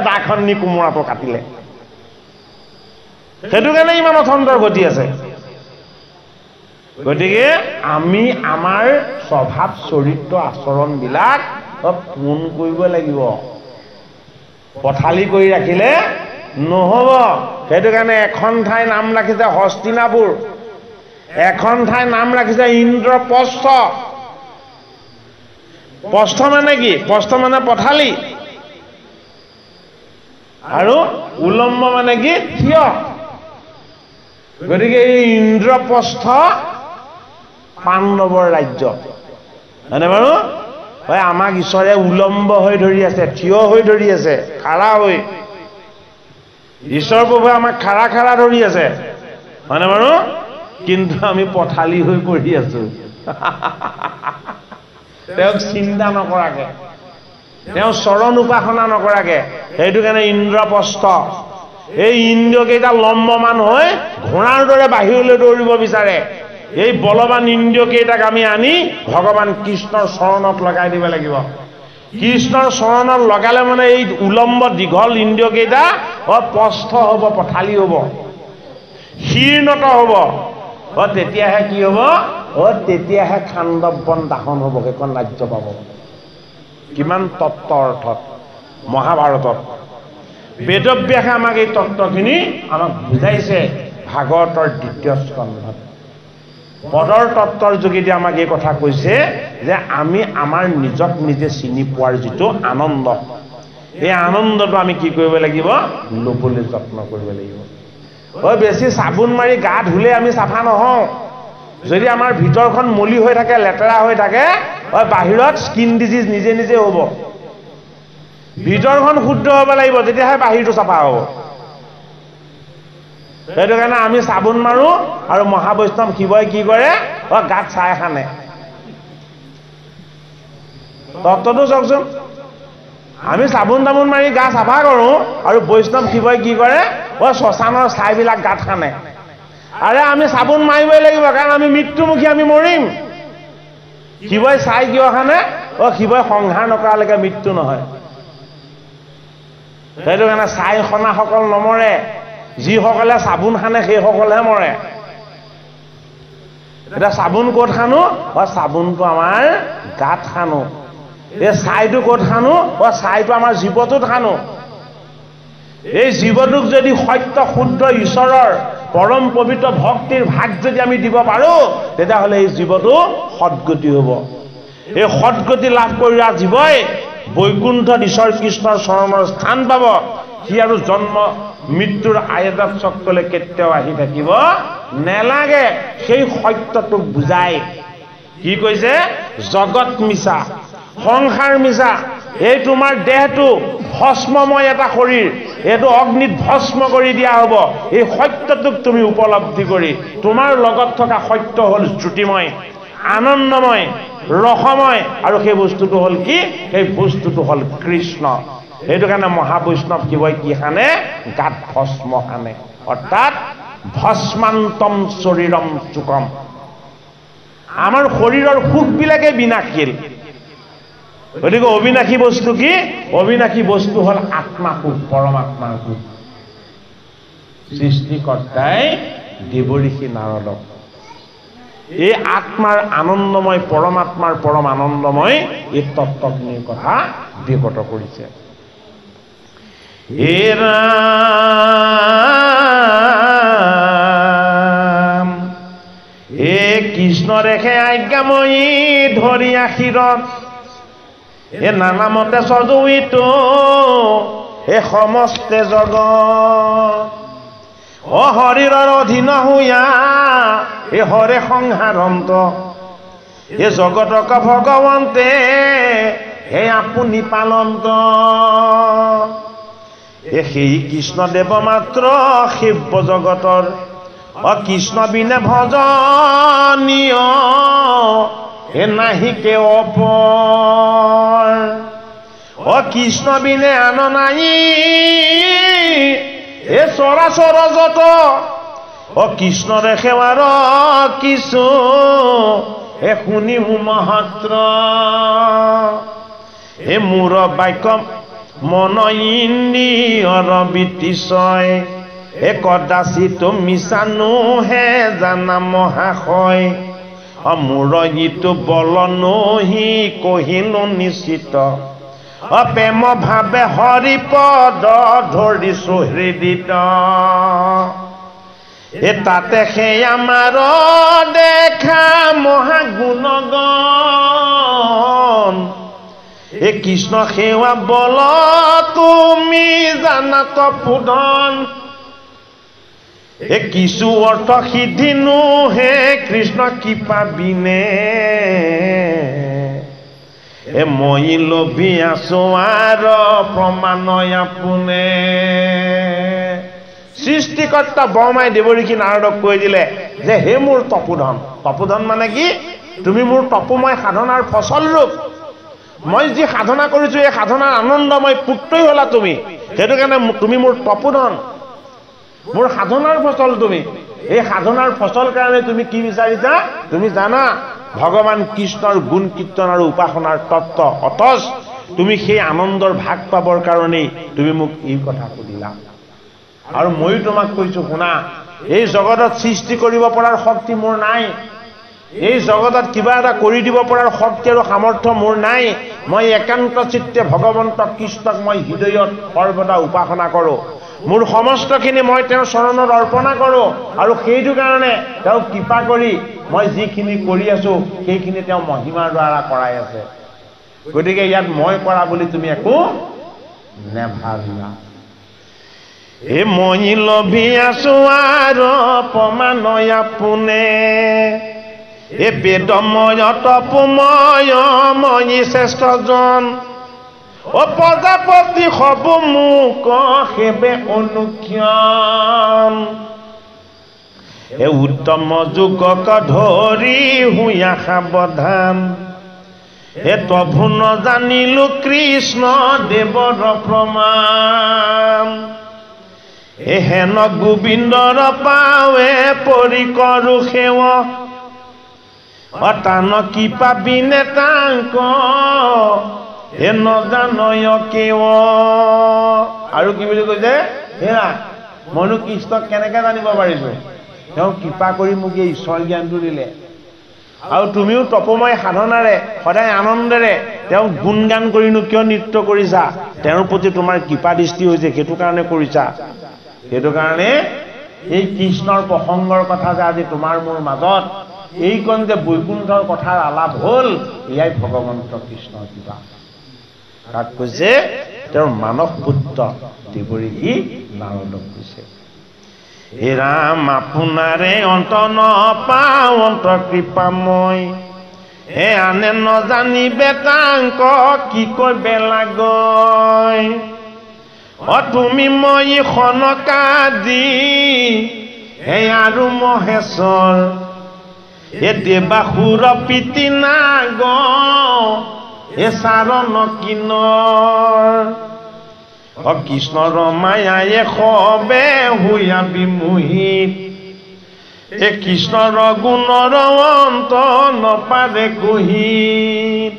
দাখন নি কোমোৰাটো কাটিলে সেইটো কাৰণে ইমান অথন্তৰ গতি আছে গতিকে আমি আমাৰ স্বভাৱ চৰিত্ৰ আচৰণবিলাক পোন কৰিব লাগিব পথালি কৰি ৰাখিলে নহব সেইটো কাৰণে এখন ঠাই নাম ৰাখিছে হস্তিনাপুৰ এখন ঠাই নাম ৰাখিছে ইন্দ্ৰপ্ৰস্থ প্ৰস্থ মানে কি প্ৰস্থ মানে পথালি আৰু উলম্ব মানে কি থিয় গতিকে এই ইন্দ্ৰপ্ৰস্থ পাণ্ডৱৰ ৰাজ্য হয়নে বাৰু হয় আমাক ঈশ্বৰে উলম্ব হৈ ধৰি আছে থিয় হৈ ধৰি আছে খাৰা হৈ ঈশ্বৰ প্ৰভুৱে আমাক খাৰা ধৰি আছে হয়নে বাৰু কিন্তু আমি পথালি হৈ পৰি আছো তেওঁক চিন্তা নকৰাকে তেওঁ চৰণ উপাসনা নকৰাকে সেইটো কাৰণে ইন্দ্ৰপ্ৰস্থ এই ইন্দ্ৰিয়কেইটা লম্বমান হৈ ঘোঁৰাৰ দৰে বাহিৰলৈ দৌৰিব বিচাৰে এই বলৱান ইন্দ্ৰিয়কেইটাক আমি আনি ভগৱান কৃষ্ণৰ চৰণত লগাই দিব লাগিব কৃষ্ণৰ চৰণত লগালে মানে এই উলম্ব দীঘল ইন্দ্ৰিয়কেইটা প্ৰস্থ হ'ব পথালি হ'ব শীৰ্ণত হ'ব তেতিয়াহে কি হ'ব তেতিয়াহে খাণ্ডৱন দাহন হ'ব সেইখন ৰাজ্য পাব কিমান তত্ত্ব অৰ্থত মহাভাৰতত বেদব্যাসে আমাক এই তত্ত্বখিনি আমাক বুজাইছে ভাগৱতৰ দ্বিতীয় স্কন্ধত পদৰ তত্ত্বৰ যোগেদি আমাক এই কথা কৈছে যে আমি আমাৰ নিজক নিজে চিনি পোৱাৰ যিটো আনন্দ এই আনন্দটো আমি কি কৰিব লাগিব ল'বলৈ যত্ন কৰিব লাগিব বেছি চাবোন মাৰি গা ধুলে আমি চাফা নহওঁ যদি আমাৰ ভিতৰখন মলি হৈ থাকে লেতেৰা হৈ থাকে বাহিৰত স্কিন ডিজিজ নিজে নিজে হ'ব ভিতৰখন শুদ্ধ হ'ব লাগিব তেতিয়াহে বাহিৰটো চাফা হ'ব সেইটো কাৰণে আমি চাবোন মাৰো আৰু মহাবৈষ্ণৱ শিৱই কি কৰে গাত ছাই খানে তত্ত্বটো চাওকচোন আমি চাবোন তাবোন মাৰি গা চাফা কৰো আৰু বৈষ্ণৱ শিৱই কি কৰে শ্মশানৰ ছাইবিলাক গাত খানে আৰে আমি চাবোন মাৰিবই লাগিব কাৰণ আমি মৃত্যুমুখী আমি মৰিম শিৱই ছাই কিয় খানে শিৱই সংহাৰ নকৰালৈকে মৃত্যু নহয় সেইটো কাৰণে ছাই খনাসকল নমৰে যিসকলে চাবোন খানে সেইসকলেহে মৰে এতিয়া চাবোন ক'ত খানো চাবোনটো আমাৰ গাত খানো এই ছাইটো ক'ত খানো ছাইটো আমাৰ জীৱটোত খানো এই জীৱটোক যদি সত্য শুদ্ধ ঈশ্বৰৰ পৰম পবিত্ৰ ভক্তিৰ ভাগ যদি আমি দিব পাৰো তেতিয়াহ'লে এই জীৱটো সৎগতি হ'ব এই সৎগতি লাভ কৰা জীৱই বৈকুণ্ঠত ঈশ্বৰ কৃষ্ণৰ চৰণৰ স্থান পাব সি আৰু জন্ম মৃত্যুৰ আয়তত চক্ৰলৈ কেতিয়াও আহি থাকিব নেলাগে সেই সত্যটোক বুজাই কি কৈছে জগত মিছা সংসাৰ মিছা এই তোমাৰ দেহটো ভস্মময় এটা শৰীৰ এইটো অগ্নিত ভস্ম কৰি দিয়া হ'ব এই সত্যটোক তুমি উপলব্ধি কৰি তোমাৰ লগত থকা সত্য হ'ল জ্যোতিময় আনন্দময় ৰসময় আৰু সেই বস্তুটো হ'ল কি সেই বস্তুটো হ'ল কৃষ্ণ সেইটো কাৰণে মহাবৈষ্ণৱ শিৱই কি খানে গাত ভস্ম খানে অৰ্থাৎ ভস্মান্তম শৰীৰম চুকম আমাৰ শৰীৰৰ সুখবিলাকে বিনাশীল গতিকে অবিনাশী বস্তু কি অবিনাশী বস্তু হ'ল আত্মা সুখ পৰমাত্মাৰ সুখ সৃষ্টিকৰ্তাই দেৱঋষি নাৰদক এই আত্মাৰ আনন্দময় পৰমাত্মাৰ পৰম আনন্দময় এই তত্ত্বখিনিৰ কথা বিগত কৰিছে হে ৰাম হে কৃষ্ণ ৰেখে আজ্ঞাময়ী ধৰি আশীৰত এ নানামতে সজুইত এ সমস্তে জগত অ হৰিৰৰ অধীন হুয়া এ হৰে সংহাৰন্ত এ জগতক ভগৱন্তে হে আপুনি পালন্ত এ সেই কৃষ্ণদেৱ মাত্ৰ শিৱ জগতৰ অ কৃষ্ণ বিনে ভজনীয় হে নাহিকে অপৰ অ কৃষ্ণ বিনে আন নাই এ চৰাচৰ যত অ কৃষ্ণৰে সেৱাৰ কিছু এ শুনিমু মাত্ৰ এ মোৰ বাক্য মন ইন্দ্ৰিয়ৰ বিতিশয় এ কদাচিত মিছানো হে জানা মহাশয় মোৰ গীতটো বল নহি কহিলো নিশ্চিত প্ৰেম ভাৱে হৰিপদ ধৰিছো হৃদিত এ তাতে সেই আমাৰ দেখা মহাগুণগণ এ কৃষ্ণ সেৱা বল তুমি জানা তপোধন এ কিছু অৰ্থ সিদ্ধিনো হে কৃষ্ণ কৃপা বিনে এ মই লভি আছো আৰু প্ৰমাণয় আপোনে সৃষ্টিকৰ্তা বৰমাই দেৱঋষি নাৰদক কৈ দিলে যে হে মোৰ তপোধন তপোধন মানে কি তুমি মোৰ তপোময় সাধনাৰ ফচল ৰূপ মই যি সাধনা কৰিছো এই সাধনাৰ আনন্দময় পুত্ৰই হলা তুমি সেইটো কাৰণে তুমি মোৰ তপোধন মোৰ সাধনাৰ ফচল তুমি এই সাধনাৰ ফচল কাৰণে তুমি কি বিচাৰিছা তুমি জানা ভগৱান কৃষ্ণৰ গুণ কীৰ্তন আৰু উপাসনাৰ তত্ত্ব অথচ তুমি সেই আনন্দৰ ভাগ পাবৰ কাৰণেই তুমি মোক এই কথা সুধিলা আৰু ময়ো তোমাক কৈছো শুনা এই জগতত সৃষ্টি কৰিব পৰাৰ শক্তি মোৰ নাই এই জগতত কিবা এটা কৰি দিব পৰাৰ শক্তি আৰু সামৰ্থ্য মোৰ নাই মই একান্ত চিত্তে ভগৱন্ত কৃষ্ণক মই হৃদয়ত সৰ্বদা উপাসনা কৰোঁ মোৰ সমস্তখিনি মই তেওঁৰ চৰণত অৰ্পণা কৰোঁ আৰু সেইটো কাৰণে তেওঁ কৃপা কৰি মই যিখিনি কৰি আছো সেইখিনি তেওঁ মহিমাৰ দ্বাৰা কৰাই আছে গতিকে ইয়াত মই কৰা বুলি তুমি একো নেভাবিবা এ মই লভি আছো আৰু প্ৰমাণয় আপোনে এ বেদময় তপময় মই শ্ৰেষ্ঠজন ও প্ৰজাপতি হব মোক হেবে অনুক্ষণ এ উত্তম যুগক ধৰি হুয়া সাৱধান এ তভু নজানিলো কৃষ্ণ দেৱৰ প্ৰমাণ এ হেন গোবিন্দৰ পাৱে পৰি কৰো সেৱ অতান কৃপা বিনে তাংক হে নজানয় কেৱ আৰু কি বুলি কৈছে হেৰা মইনো কৃষ্ণক কেনেকে জানিব পাৰিছো তেওঁ কৃপা কৰি মোক এই ঈশ্বৰ জ্ঞানটো দিলে আৰু তুমিও তপময় সাধনাৰে সদায় আনন্দেৰে তেওঁ গুণগান কৰিনো কিয় নৃত্য কৰিছা তেওঁৰ প্ৰতি তোমাৰ কৃপা দৃষ্টি হৈছে সেইটো কাৰণে কৰিছা সেইটো কাৰণে এই কৃষ্ণৰ প্ৰসংগৰ কথা যে আজি তোমাৰ মোৰ মাজত এইকণ যে বৈকুণ্ঠৰ কথাৰ আলাপ হ'ল এয়াই ভগৱন্ত কৃষ্ণৰ কৃপা তাত কৈছে তেওঁৰ মানস পুত্ৰ দেৱঋষি নাৰদক কৈছে হে ৰাম আপোনাৰে অন্ত নপাওঁ অন্ত কৃপাময় হে আনে নজানিবে তাংক কি কইবে লাগৈ তুমি মই খনকা দি হে আৰু মহেশ্বৰ এ দেবাসুৰ পিতি নাগ এ চাৰণ কিনৰ কৃষ্ণৰ মায়ায়ে খবে হুয়া বিমোহিত এ কৃষ্ণৰ গুণৰ অন্ত নপাৰে কহিত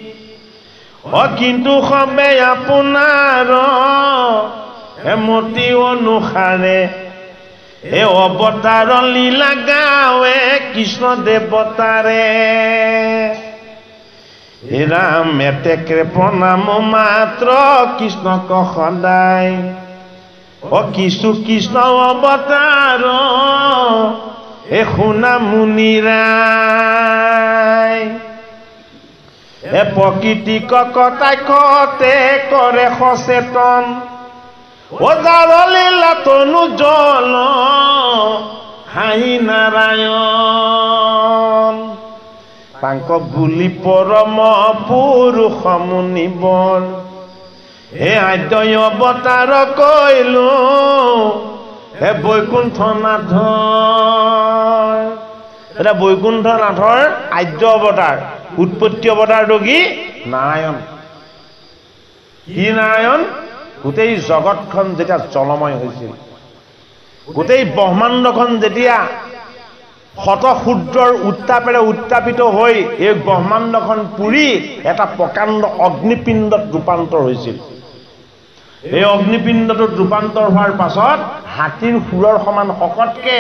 কিন্তু খবে আপোনাৰ মতি অনুসাৰে এ অৱতাৰ লীলা গাৱে কৃষ্ণ দেৱতাৰে ৰাম এতেকে প্ৰণাম মাত্ৰ কৃষ্ণক সদায় কিছু কৃষ্ণ অৱতাৰ এ শুনা মুনিৰাই এ প্ৰকৃতি কটাক্ষতে কৰে সচেতন যাৰ লীলা তনু জল হাঁহি নাৰায়ণ তাংক বুলি পৰম পুৰুষ মুনিবৰ হে আদ্য অৱতাৰ কৈলো হে বৈকুণ্ঠনাথৰ এটা বৈকুণ্ঠনাথৰ আদ্য অৱতাৰ উৎপত্তি অৱতাৰটো কি নাৰায়ণ কি নাৰায়ণ গোটেই জগতখন যেতিয়া জলময় হৈছিল গোটেই ব্ৰহ্মাণ্ডখন যেতিয়া শতশূদ্ৰৰ উত্তাপেৰে উত্তাপিত হৈ এই ব্ৰহ্মাণ্ডখন পুৰি এটা প্ৰকাণ্ড অগ্নিপিণ্ডত ৰূপান্তৰ হৈছিল এই অগ্নিপিণ্ডটোত ৰূপান্তৰ হোৱাৰ পাছত হাতীৰ সুৰৰ সমান শকতকে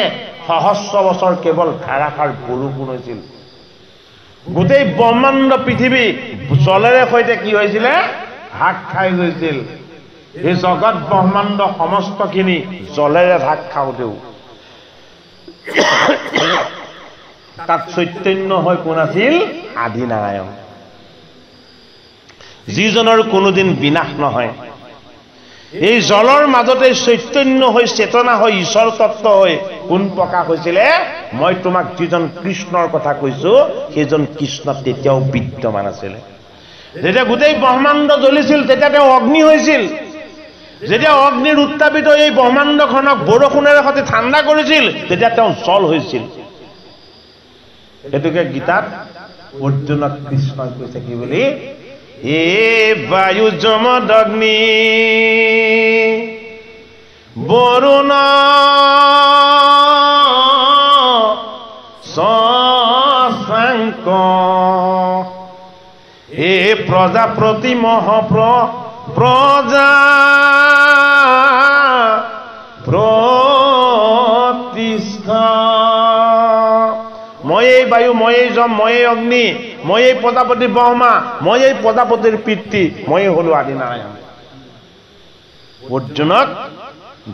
সহস্ৰ বছৰ কেৱল ধাৰাসাৰ বৰষুণ হৈছিল গোটেই ব্ৰহ্মাণ্ড পৃথিৱী জলেৰে সৈতে কি হৈছিলে ভাগ খাই গৈছিল এই জগত ব্ৰহ্মাণ্ড সমস্তখিনি জলেৰে ভাগ খাওঁতেও তাত চৈতন্য হৈ কোন আছিল আদি নাৰায়ণ যিজনৰ কোনোদিন বিনাশ নহয় এই জলৰ মাজতে চৈতন্য হৈ চেতনা হৈ ঈশ্বৰ তত্ত্ব হৈ কোন প্ৰকাশ হৈছিলে মই তোমাক যিজন কৃষ্ণৰ কথা কৈছো সেইজন কৃষ্ণ তেতিয়াও বিদ্যমান আছিলে যেতিয়া গোটেই ব্ৰহ্মাণ্ড জ্বলিছিল তেতিয়া তেওঁ অগ্নি হৈছিল যেতিয়া অগ্নিৰ উত্তাপিত এই ব্ৰহ্মাণ্ডখনক বৰষুণেৰে সৈতে ঠাণ্ডা কৰিছিল তেতিয়া তেওঁ জল হৈছিল এটোকে গীতাত অৰ্জুনক কৃষ্ণই কৈছে কি বুলি এ বায়ু যমদ অগ্নি বৰুণ শশাঙ্ক হে প্ৰজাপতি প্ৰজা প্ৰতিষ্ঠা মই এই বায়ু মই এই যম মই এই অগ্নি মই এই প্ৰজাপতি ব্ৰহ্মা মই এই প্ৰজাপতিৰ পিতৃ মই হলো আদি নাৰায়ণ অৰ্জুনক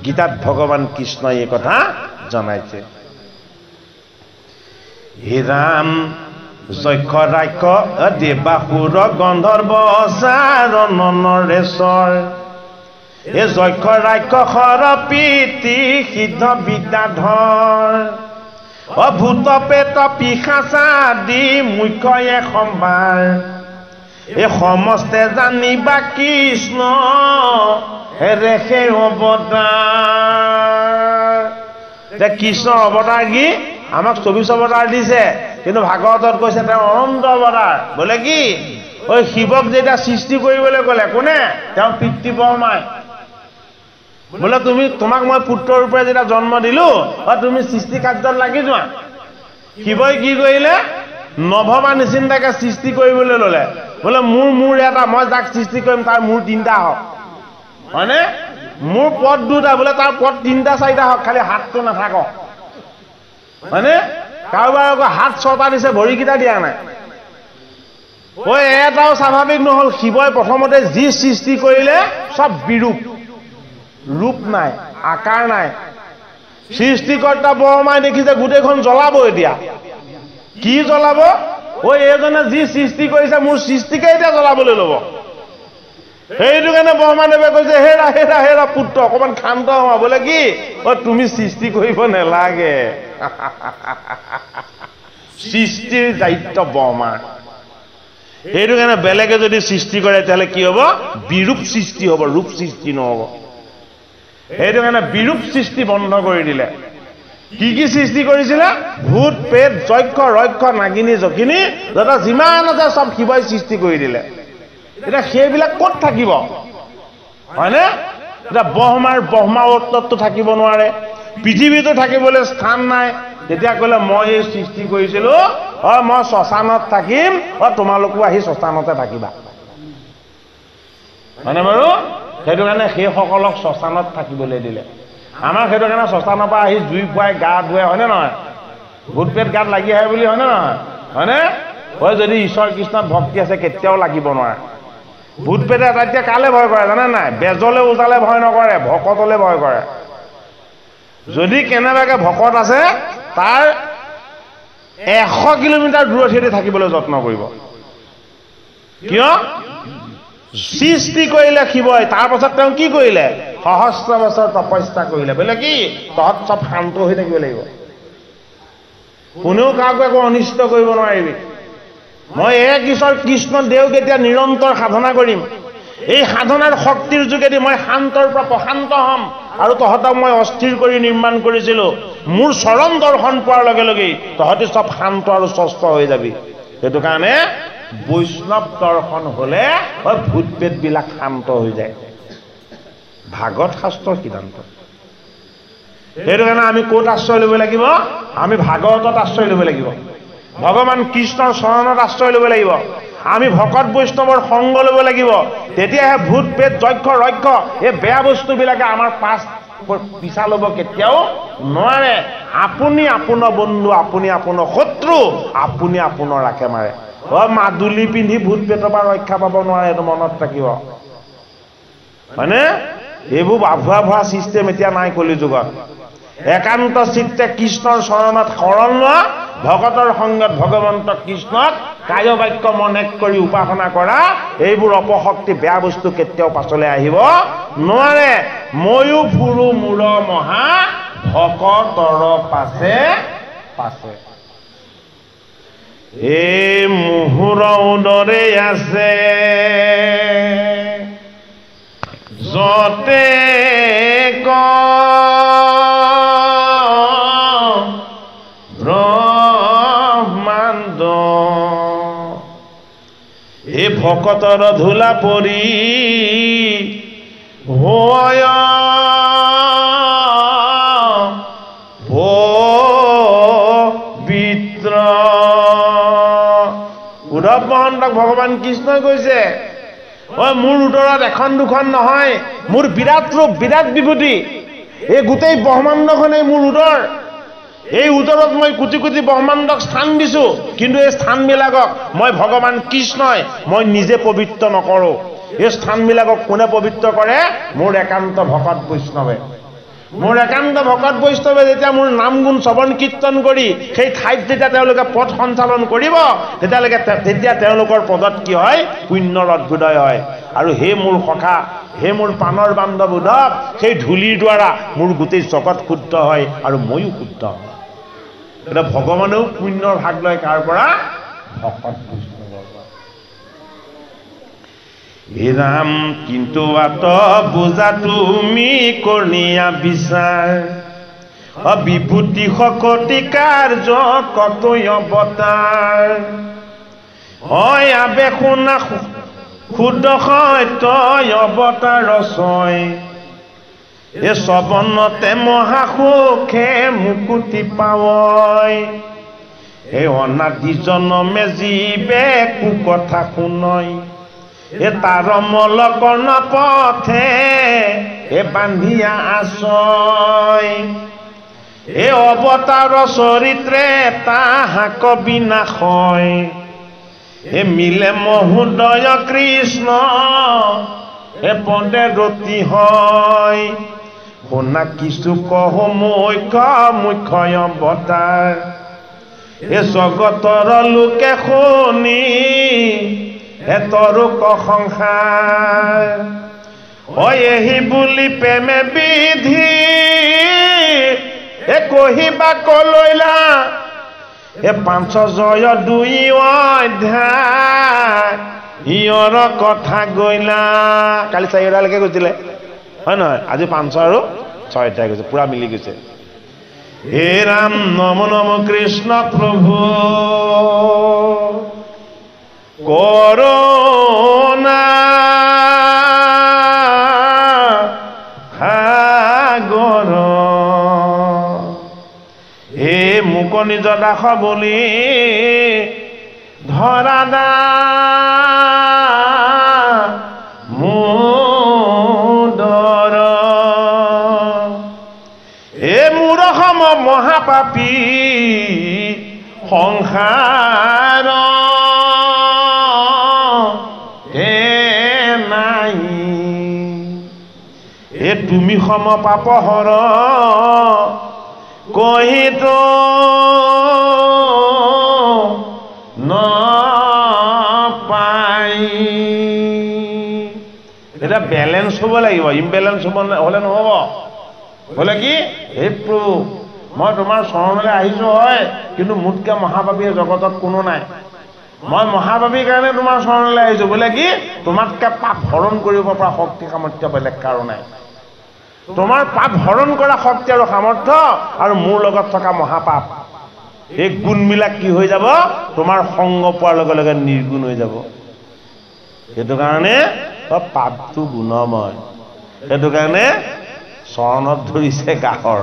গীতাত ভগৱান কৃষ্ণই এই কথা জনাইছে হে ৰাম যক্ষ ৰাক্ষ দেৱাসুৰ গন্ধৰ্ব চাৰণ নৰেশ্বৰ এ যক্ষ ৰাক্ষসৰ পিতৃ সিদ্ধ বিদ্যাধৰ ভূত পেট পিশাচাদি মুখ্য সম্ভাৰ এই সমস্তে জানিবা কৃষ্ণ ৰেখে অৱতাৰ কৃষ্ণৰ অৱতাৰ কি আমাক 24 অৱতাৰ দিছে কিন্তু ভাগৱতত কৈছে তেওঁ অনন্ত অৱতাৰ বোলে কি ওই শিৱক যেতিয়া সৃষ্টি কৰিবলৈ গ'লে কোনে তেওঁ পিতৃ ব্ৰহ্মাই বোলে তোমাক মই পুত্ৰ ৰূপে যেতিয়া জন্ম দিলো তুমি সৃষ্টি কাৰ্যত লাগি যোৱা শিৱই কি কৰিলে নভবা নিচিন্তাকে সৃষ্টি কৰিবলৈ ল'লে বোলে মোৰ এটা মই যাক সৃষ্টি কৰিম তাৰ মোৰ 3টা হওক হয়নে মোৰ পদ 2টা বোলে তাৰ পদ 3টা 4টা হওক খালি হাতটো নাথাকক হয়নে কাৰোবাৰ আকৌ হাত 6টা দিছে ভৰিকেইটা দিয়া নাই ওই এটাও স্বাভাৱিক নহল শিৱই প্ৰথমতে যি সৃষ্টি কৰিলে সব বিৰূপ ৰূপ নাই আকাৰ নাই সৃষ্টিকৰ্তা ব্ৰহ্মাই দেখিছে গোটেইখন জ্বলাব এতিয়া কি জ্বলাব ওই এজনে যি সৃষ্টি কৰিছে মোৰ সৃষ্টিকে এতিয়া জ্বলাবলৈ ল'ব সেইটো কাৰণে ব্ৰহ্মাদেৱে কৈছে হেৰা হেৰা হেৰা পুত্ৰ অকমান শান্ত হোৱা বোলে কি তুমি সৃষ্টি কৰিব নালাগে সৃষ্টিৰ দায়িত্ব ব্ৰহ্মাৰ সেইটো কাৰণে বেলেগে যদি সৃষ্টি কৰে তেতিয়াহ'লে কি হ'ব বিৰূপ সৃষ্টি হ'ব ৰূপ সৃষ্টি নহ'ব সেইটো কাৰণে বিৰূপ সৃষ্টি বন্ধ কৰি দিলে কি সৃষ্টি কৰিছিলে ভূত প্ৰেত যক্ষ ৰক্ষ নাগিনী জকিনী যত যিমান আছে সব শিৱই সৃষ্টি কৰি দিলে এটা সেইবিলাক ক'ত থাকিব হয়নে এটা ব্ৰহ্মাৱৰ্তটো থাকিব নোৱাৰে পৃথিৱীতো থাকিবলৈ স্থান নাই তেতিয়া ক'লে মই এই সৃষ্টি কৰিছিলো মই শ্মশানত থাকিম তোমালোকো আহি শ্মশানতে থাকিবা হয়নে বাৰু সেইটো কাৰণে সেইসকলক শ্মশানত থাকিবলৈ দিলে আমাৰ সেইটো কাৰণে শ্মশানৰ পৰা আহি জুই পুৱাই গা ধুৱে হয়নে নহয় ভূত পেট গাত লাগি আহে বুলি হয়নে নহয় হয়নে যদি ঈশ্বৰ কৃষ্ণত ভক্তি আছে কেতিয়াও লাগিব নোৱাৰে ভূত পেটে এতিয়া কালে ভয় কৰে জানে নাই বেজলে উজালে ভয় নকৰে ভকতলে ভয় কৰে যদি কেনেবাকে ভকত আছে তাৰ 100 কিলোমিটাৰ দূৰত হেৰি থাকিবলৈ যত্ন কৰিব কিয় সৃষ্টি কৰিলে শিৱই তাৰ পাছত তেওঁ কি কৰিলে সহস্ৰ বছৰ তপস্যা কৰিলে বোলে কি তহঁত সব শান্ত হৈ থাকিব লাগিব কোনেও কাকো একো অনিষ্ট কৰিব নোৱাৰিবি মই এক ঈশ্বৰ কৃষ্ণ দেওক এতিয়া নিৰন্তৰ সাধনা কৰিম এই সাধনাৰ শক্তিৰ যোগেদি মই শান্তৰ পৰা প্ৰশান্ত হ'ম আৰু তহঁতক মই অস্থিৰ কৰি নিৰ্মাণ কৰিছিলো মোৰ চৰণ দৰ্শন পোৱাৰ লগে লগে তহঁতি সব শান্ত আৰু স্বস্থ হৈ যাবি সেইটো কাৰণে বৈষ্ণৱ দৰ্শন হলে ভূত পেট বিলাক শান্ত হৈ যায় ভাগৱত শাস্ত্ৰৰ সিদ্ধান্ত সেইটো কাৰণে আমি ক'ত আশ্ৰয় ল'ব লাগিব আমি ভাগৱতত আশ্ৰয় ল'ব লাগিব ভগৱান কৃষ্ণৰ চৰণত আশ্ৰয় ল'ব লাগিব আমি ভকত বৈষ্ণৱৰ সংগ ল'ব লাগিব তেতিয়াহে ভূত পেট যক্ষ ৰক্ষ এই বেয়া বস্তুবিলাকে আমাৰ পিছা ল'ব কেতিয়াও নোৱাৰে আপুনি আপোনাৰ বন্ধু আপুনি আপোনাৰ শত্ৰু আপুনি আপোনাৰ ৰাখে মাৰে মাদুলি পিন্ধি ভূত পেটৰ পৰা ৰক্ষা পাব নোৱাৰে এইটো মনত ৰাখিব হয়নে এইবোৰ আভুৱা চিষ্টেম এতিয়া নাই কলি যুগত একান্ত চিত্তে কৃষ্ণৰ চৰণত শৰণ লোৱা ভকতৰ সংগত ভগৱন্ত কৃষ্ণক কায় বাক্য মনে কৰি উপাসনা কৰা এইবোৰ অপশক্তি বেয়া বস্তু কেতিয়াও পাছলৈ আহিব নোৱাৰে ময়ো ফুৰু মূৰ মহা ভকতৰ পাছে পাছে এই মুহুৰ উদৰে আছে যতে ব্ৰহ্মাণ্ড এই ভকতৰ ধূলা পৰি হয় পবিত্ৰ উদ্ধৱ মহন্তক ভগৱান কৃষ্ণই কৈছে মোৰ উদৰত এখন দুখন নহয় মোৰ বিৰাট ৰূপ বিৰাট বিভূতি এই গোটেই ব্ৰহ্মাণ্ডখনেই মোৰ উদৰ এই উদৰত মই কোটি কোটি ব্ৰহ্মাণ্ডক স্থান দিছো কিন্তু এই স্থানবিলাকক মই ভগৱান কৃষ্ণই মই নিজে পবিত্ৰ নকৰো এই স্থানবিলাকক কোনে পবিত্ৰ কৰে মোৰ একান্ত ভকত বৈষ্ণৱে মোৰ একান্ত ভকত বৈষ্ণৱে যেতিয়া মোৰ নাম গুণ শ্ৰৱণ কীৰ্তন কৰি সেই ঠাইত যেতিয়া তেওঁলোকে পথ সঞ্চালন কৰিব তেতিয়া তেওঁলোকৰ পদত কি হয় পুণ্যৰ অভ্যুদয় হয় আৰু হে মোৰ সখা হে মোৰ প্ৰাণৰ বান্ধৱ উদ্ধৱ সেই ধূলিৰ দ্বাৰা মোৰ গোটেই জগত শুদ্ধ হয় আৰু ময়ো শুদ্ধ হয় এটা ভগৱানেও পুণ্যৰ ভাগ লয় কাৰ পৰা ভকত বৈষ্ণৱৰ পৰা হে ৰাম কিন্তু আত বুজা তুমি কৰ্ণীয়া বিচাৰ বিভূতি শকতি কাৰ্য কতৈ অৱতাৰ হয় আবে শুনা শুদ্ধ তই অৱতাৰ ৰচয় এ শ্ৰৱণতে মহাসুখে মুকুতি পাৱয় এই অনাদি জনমে জীৱে কুকথা শুনয় এ তাৰ মলকৰ্ণ পথে এ বান্ধিয়া আশ্ৰয় এ অৱতাৰ চৰিত্ৰে তাহাক বিনাশয় এ মিলে মহোদয় কৃষ্ণ এ পদে ৰতি হয় শুনা কিছু কহ মুখ্য অৱতাৰ এ জগতৰ লোকে শুনি তৰুক সংসাৰ হয় এহি বুলি প্ৰেমে বিধি এ কহিবা কলৈলা এ 502 অধ্যায় ইয়ৰ কথা গইলা কালি 4 অধ্যায়লৈকে গৈছিলে হয় নহয় আজি 5 আৰু 6 অধ্যায় গৈছে পুৰা মিলি গৈছে হে ৰাম নম নম কৃষ্ণ প্ৰভু কৰুণা সাগৰ হে মুক নিজ দাস বলি ধৰা দা মুদৰ হে মূঢ়সম মহাপাপী সংসাৰ এ তুমি সম পাপহৰ কহিতো নাপাই এটা বেলেন্স হ'ব লাগিব ইমবেলেন্স হ'লে নহ'ব হ'লে কি হে প্ৰভু মই তোমাৰ চৰণলৈ আহিছোঁ হয় কিন্তু মোতকৈ মহাপাপীয়ে জগতত কোনো নাই মই মহাপাপীৰ কাৰণে তোমাৰ চৰণলৈ আহিছোঁ বোলে কি তোমাতকৈ পাপ হৰণ কৰিব পৰা শক্তি সামৰ্থ্য বেলেগ কাৰো নাই তোমাৰ পাপ হৰণ কৰা শক্তি আৰু সামৰ্থ্য আৰু মোৰ লগত থকা মহাপাপ এই গুণবিলাক কি হৈ যাব তোমাৰ সংগ পোৱাৰ লগে লগে নিৰ্গুণ হৈ যাব সেইটো কাৰণে পাপটো গুণময় সেইটো কাৰণে চৰণত ধৰিছে গাহৰ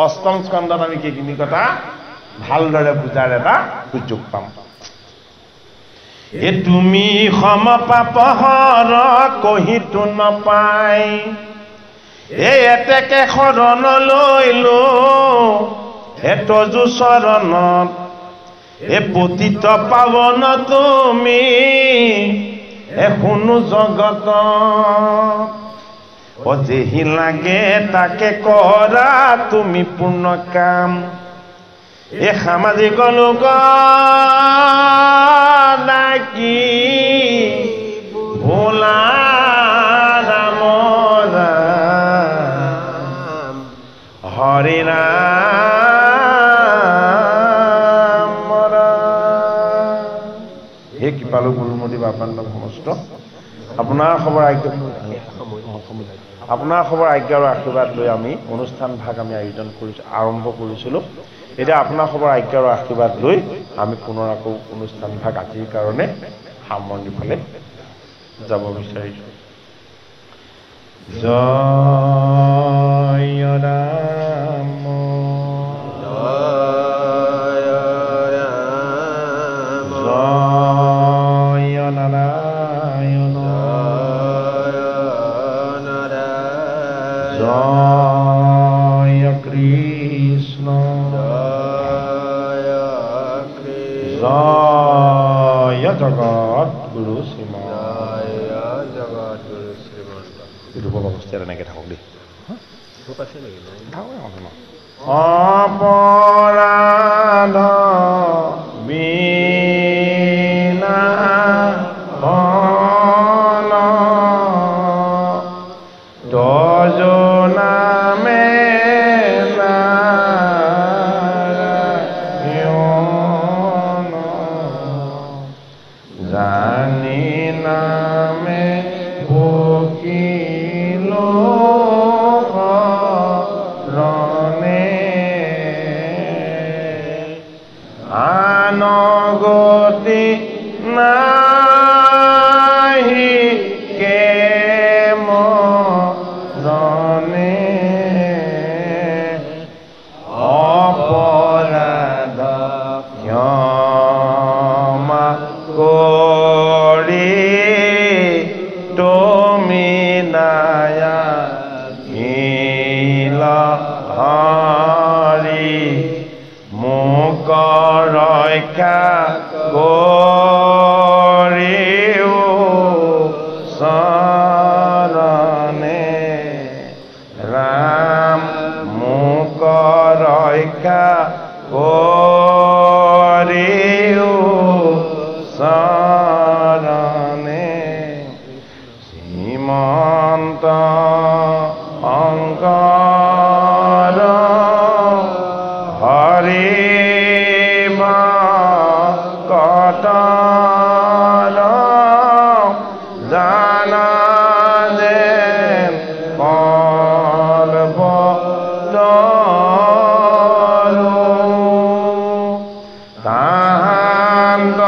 অষ্টম স্কন্ধত আমি সেইখিনি কথা ভালদৰে বুজাৰ এটা সুযোগ পাম এ তুমি সম পাপহৰ কহিতো নাপাই এই এতেকে শৰণ লৈলো এতজু চৰণত এ পতিত পাৱন তুমি এ শুনো জগত যেহি লাগে তাকে কৰা তুমি পূৰ্ণ কাম এ সামাজিক লোক ডাকি ভোলা ৰাম ৰাম হৰি ৰাম হে কৃপালু গুৰুমতী বাপান্ত সমস্ত আপোনাৰ খবৰ আজ্ঞা আৰু আশীৰ্বাদ লৈ আমি অনুষ্ঠান ভাগ আমি আৰম্ভ কৰিছিলোঁ এতিয়া আপোনাৰ খবৰ আজ্ঞা আৰু আশীৰ্বাদ লৈ আমি পুনৰ আকৌ অনুষ্ঠান ভাগ আজিৰ কাৰণে সামৰণি ফালে যাব বিচাৰিছোঁ জয় ৰাম জয় নাৰায়ণ জয় কৃষ্ণ জয় জগত গুৰু শ্ৰীমন্ত অৱস্থাত এনেকৈ থাকক দেই অপৰাধ বিনা তজনামে জানি নামে ভকিলো ৰণে আনগতি নাহি কেম জনে অপৰাধ ক্ষমা কৰি তুমি নায়া মিল হৰি মোক ৰক্ষা কৰিও চৰণে ৰাম মোক ৰক্ষা কৰিও চৰণে শ্ৰীমন্ত শংকৰ হৰি কল্প তাহান্ত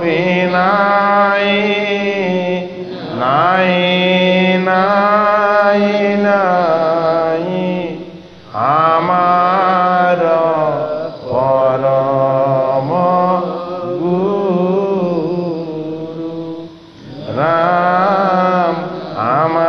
বিনাই নাই নাই নাই আমাৰ পৰম গুৰু ৰাম আমাৰ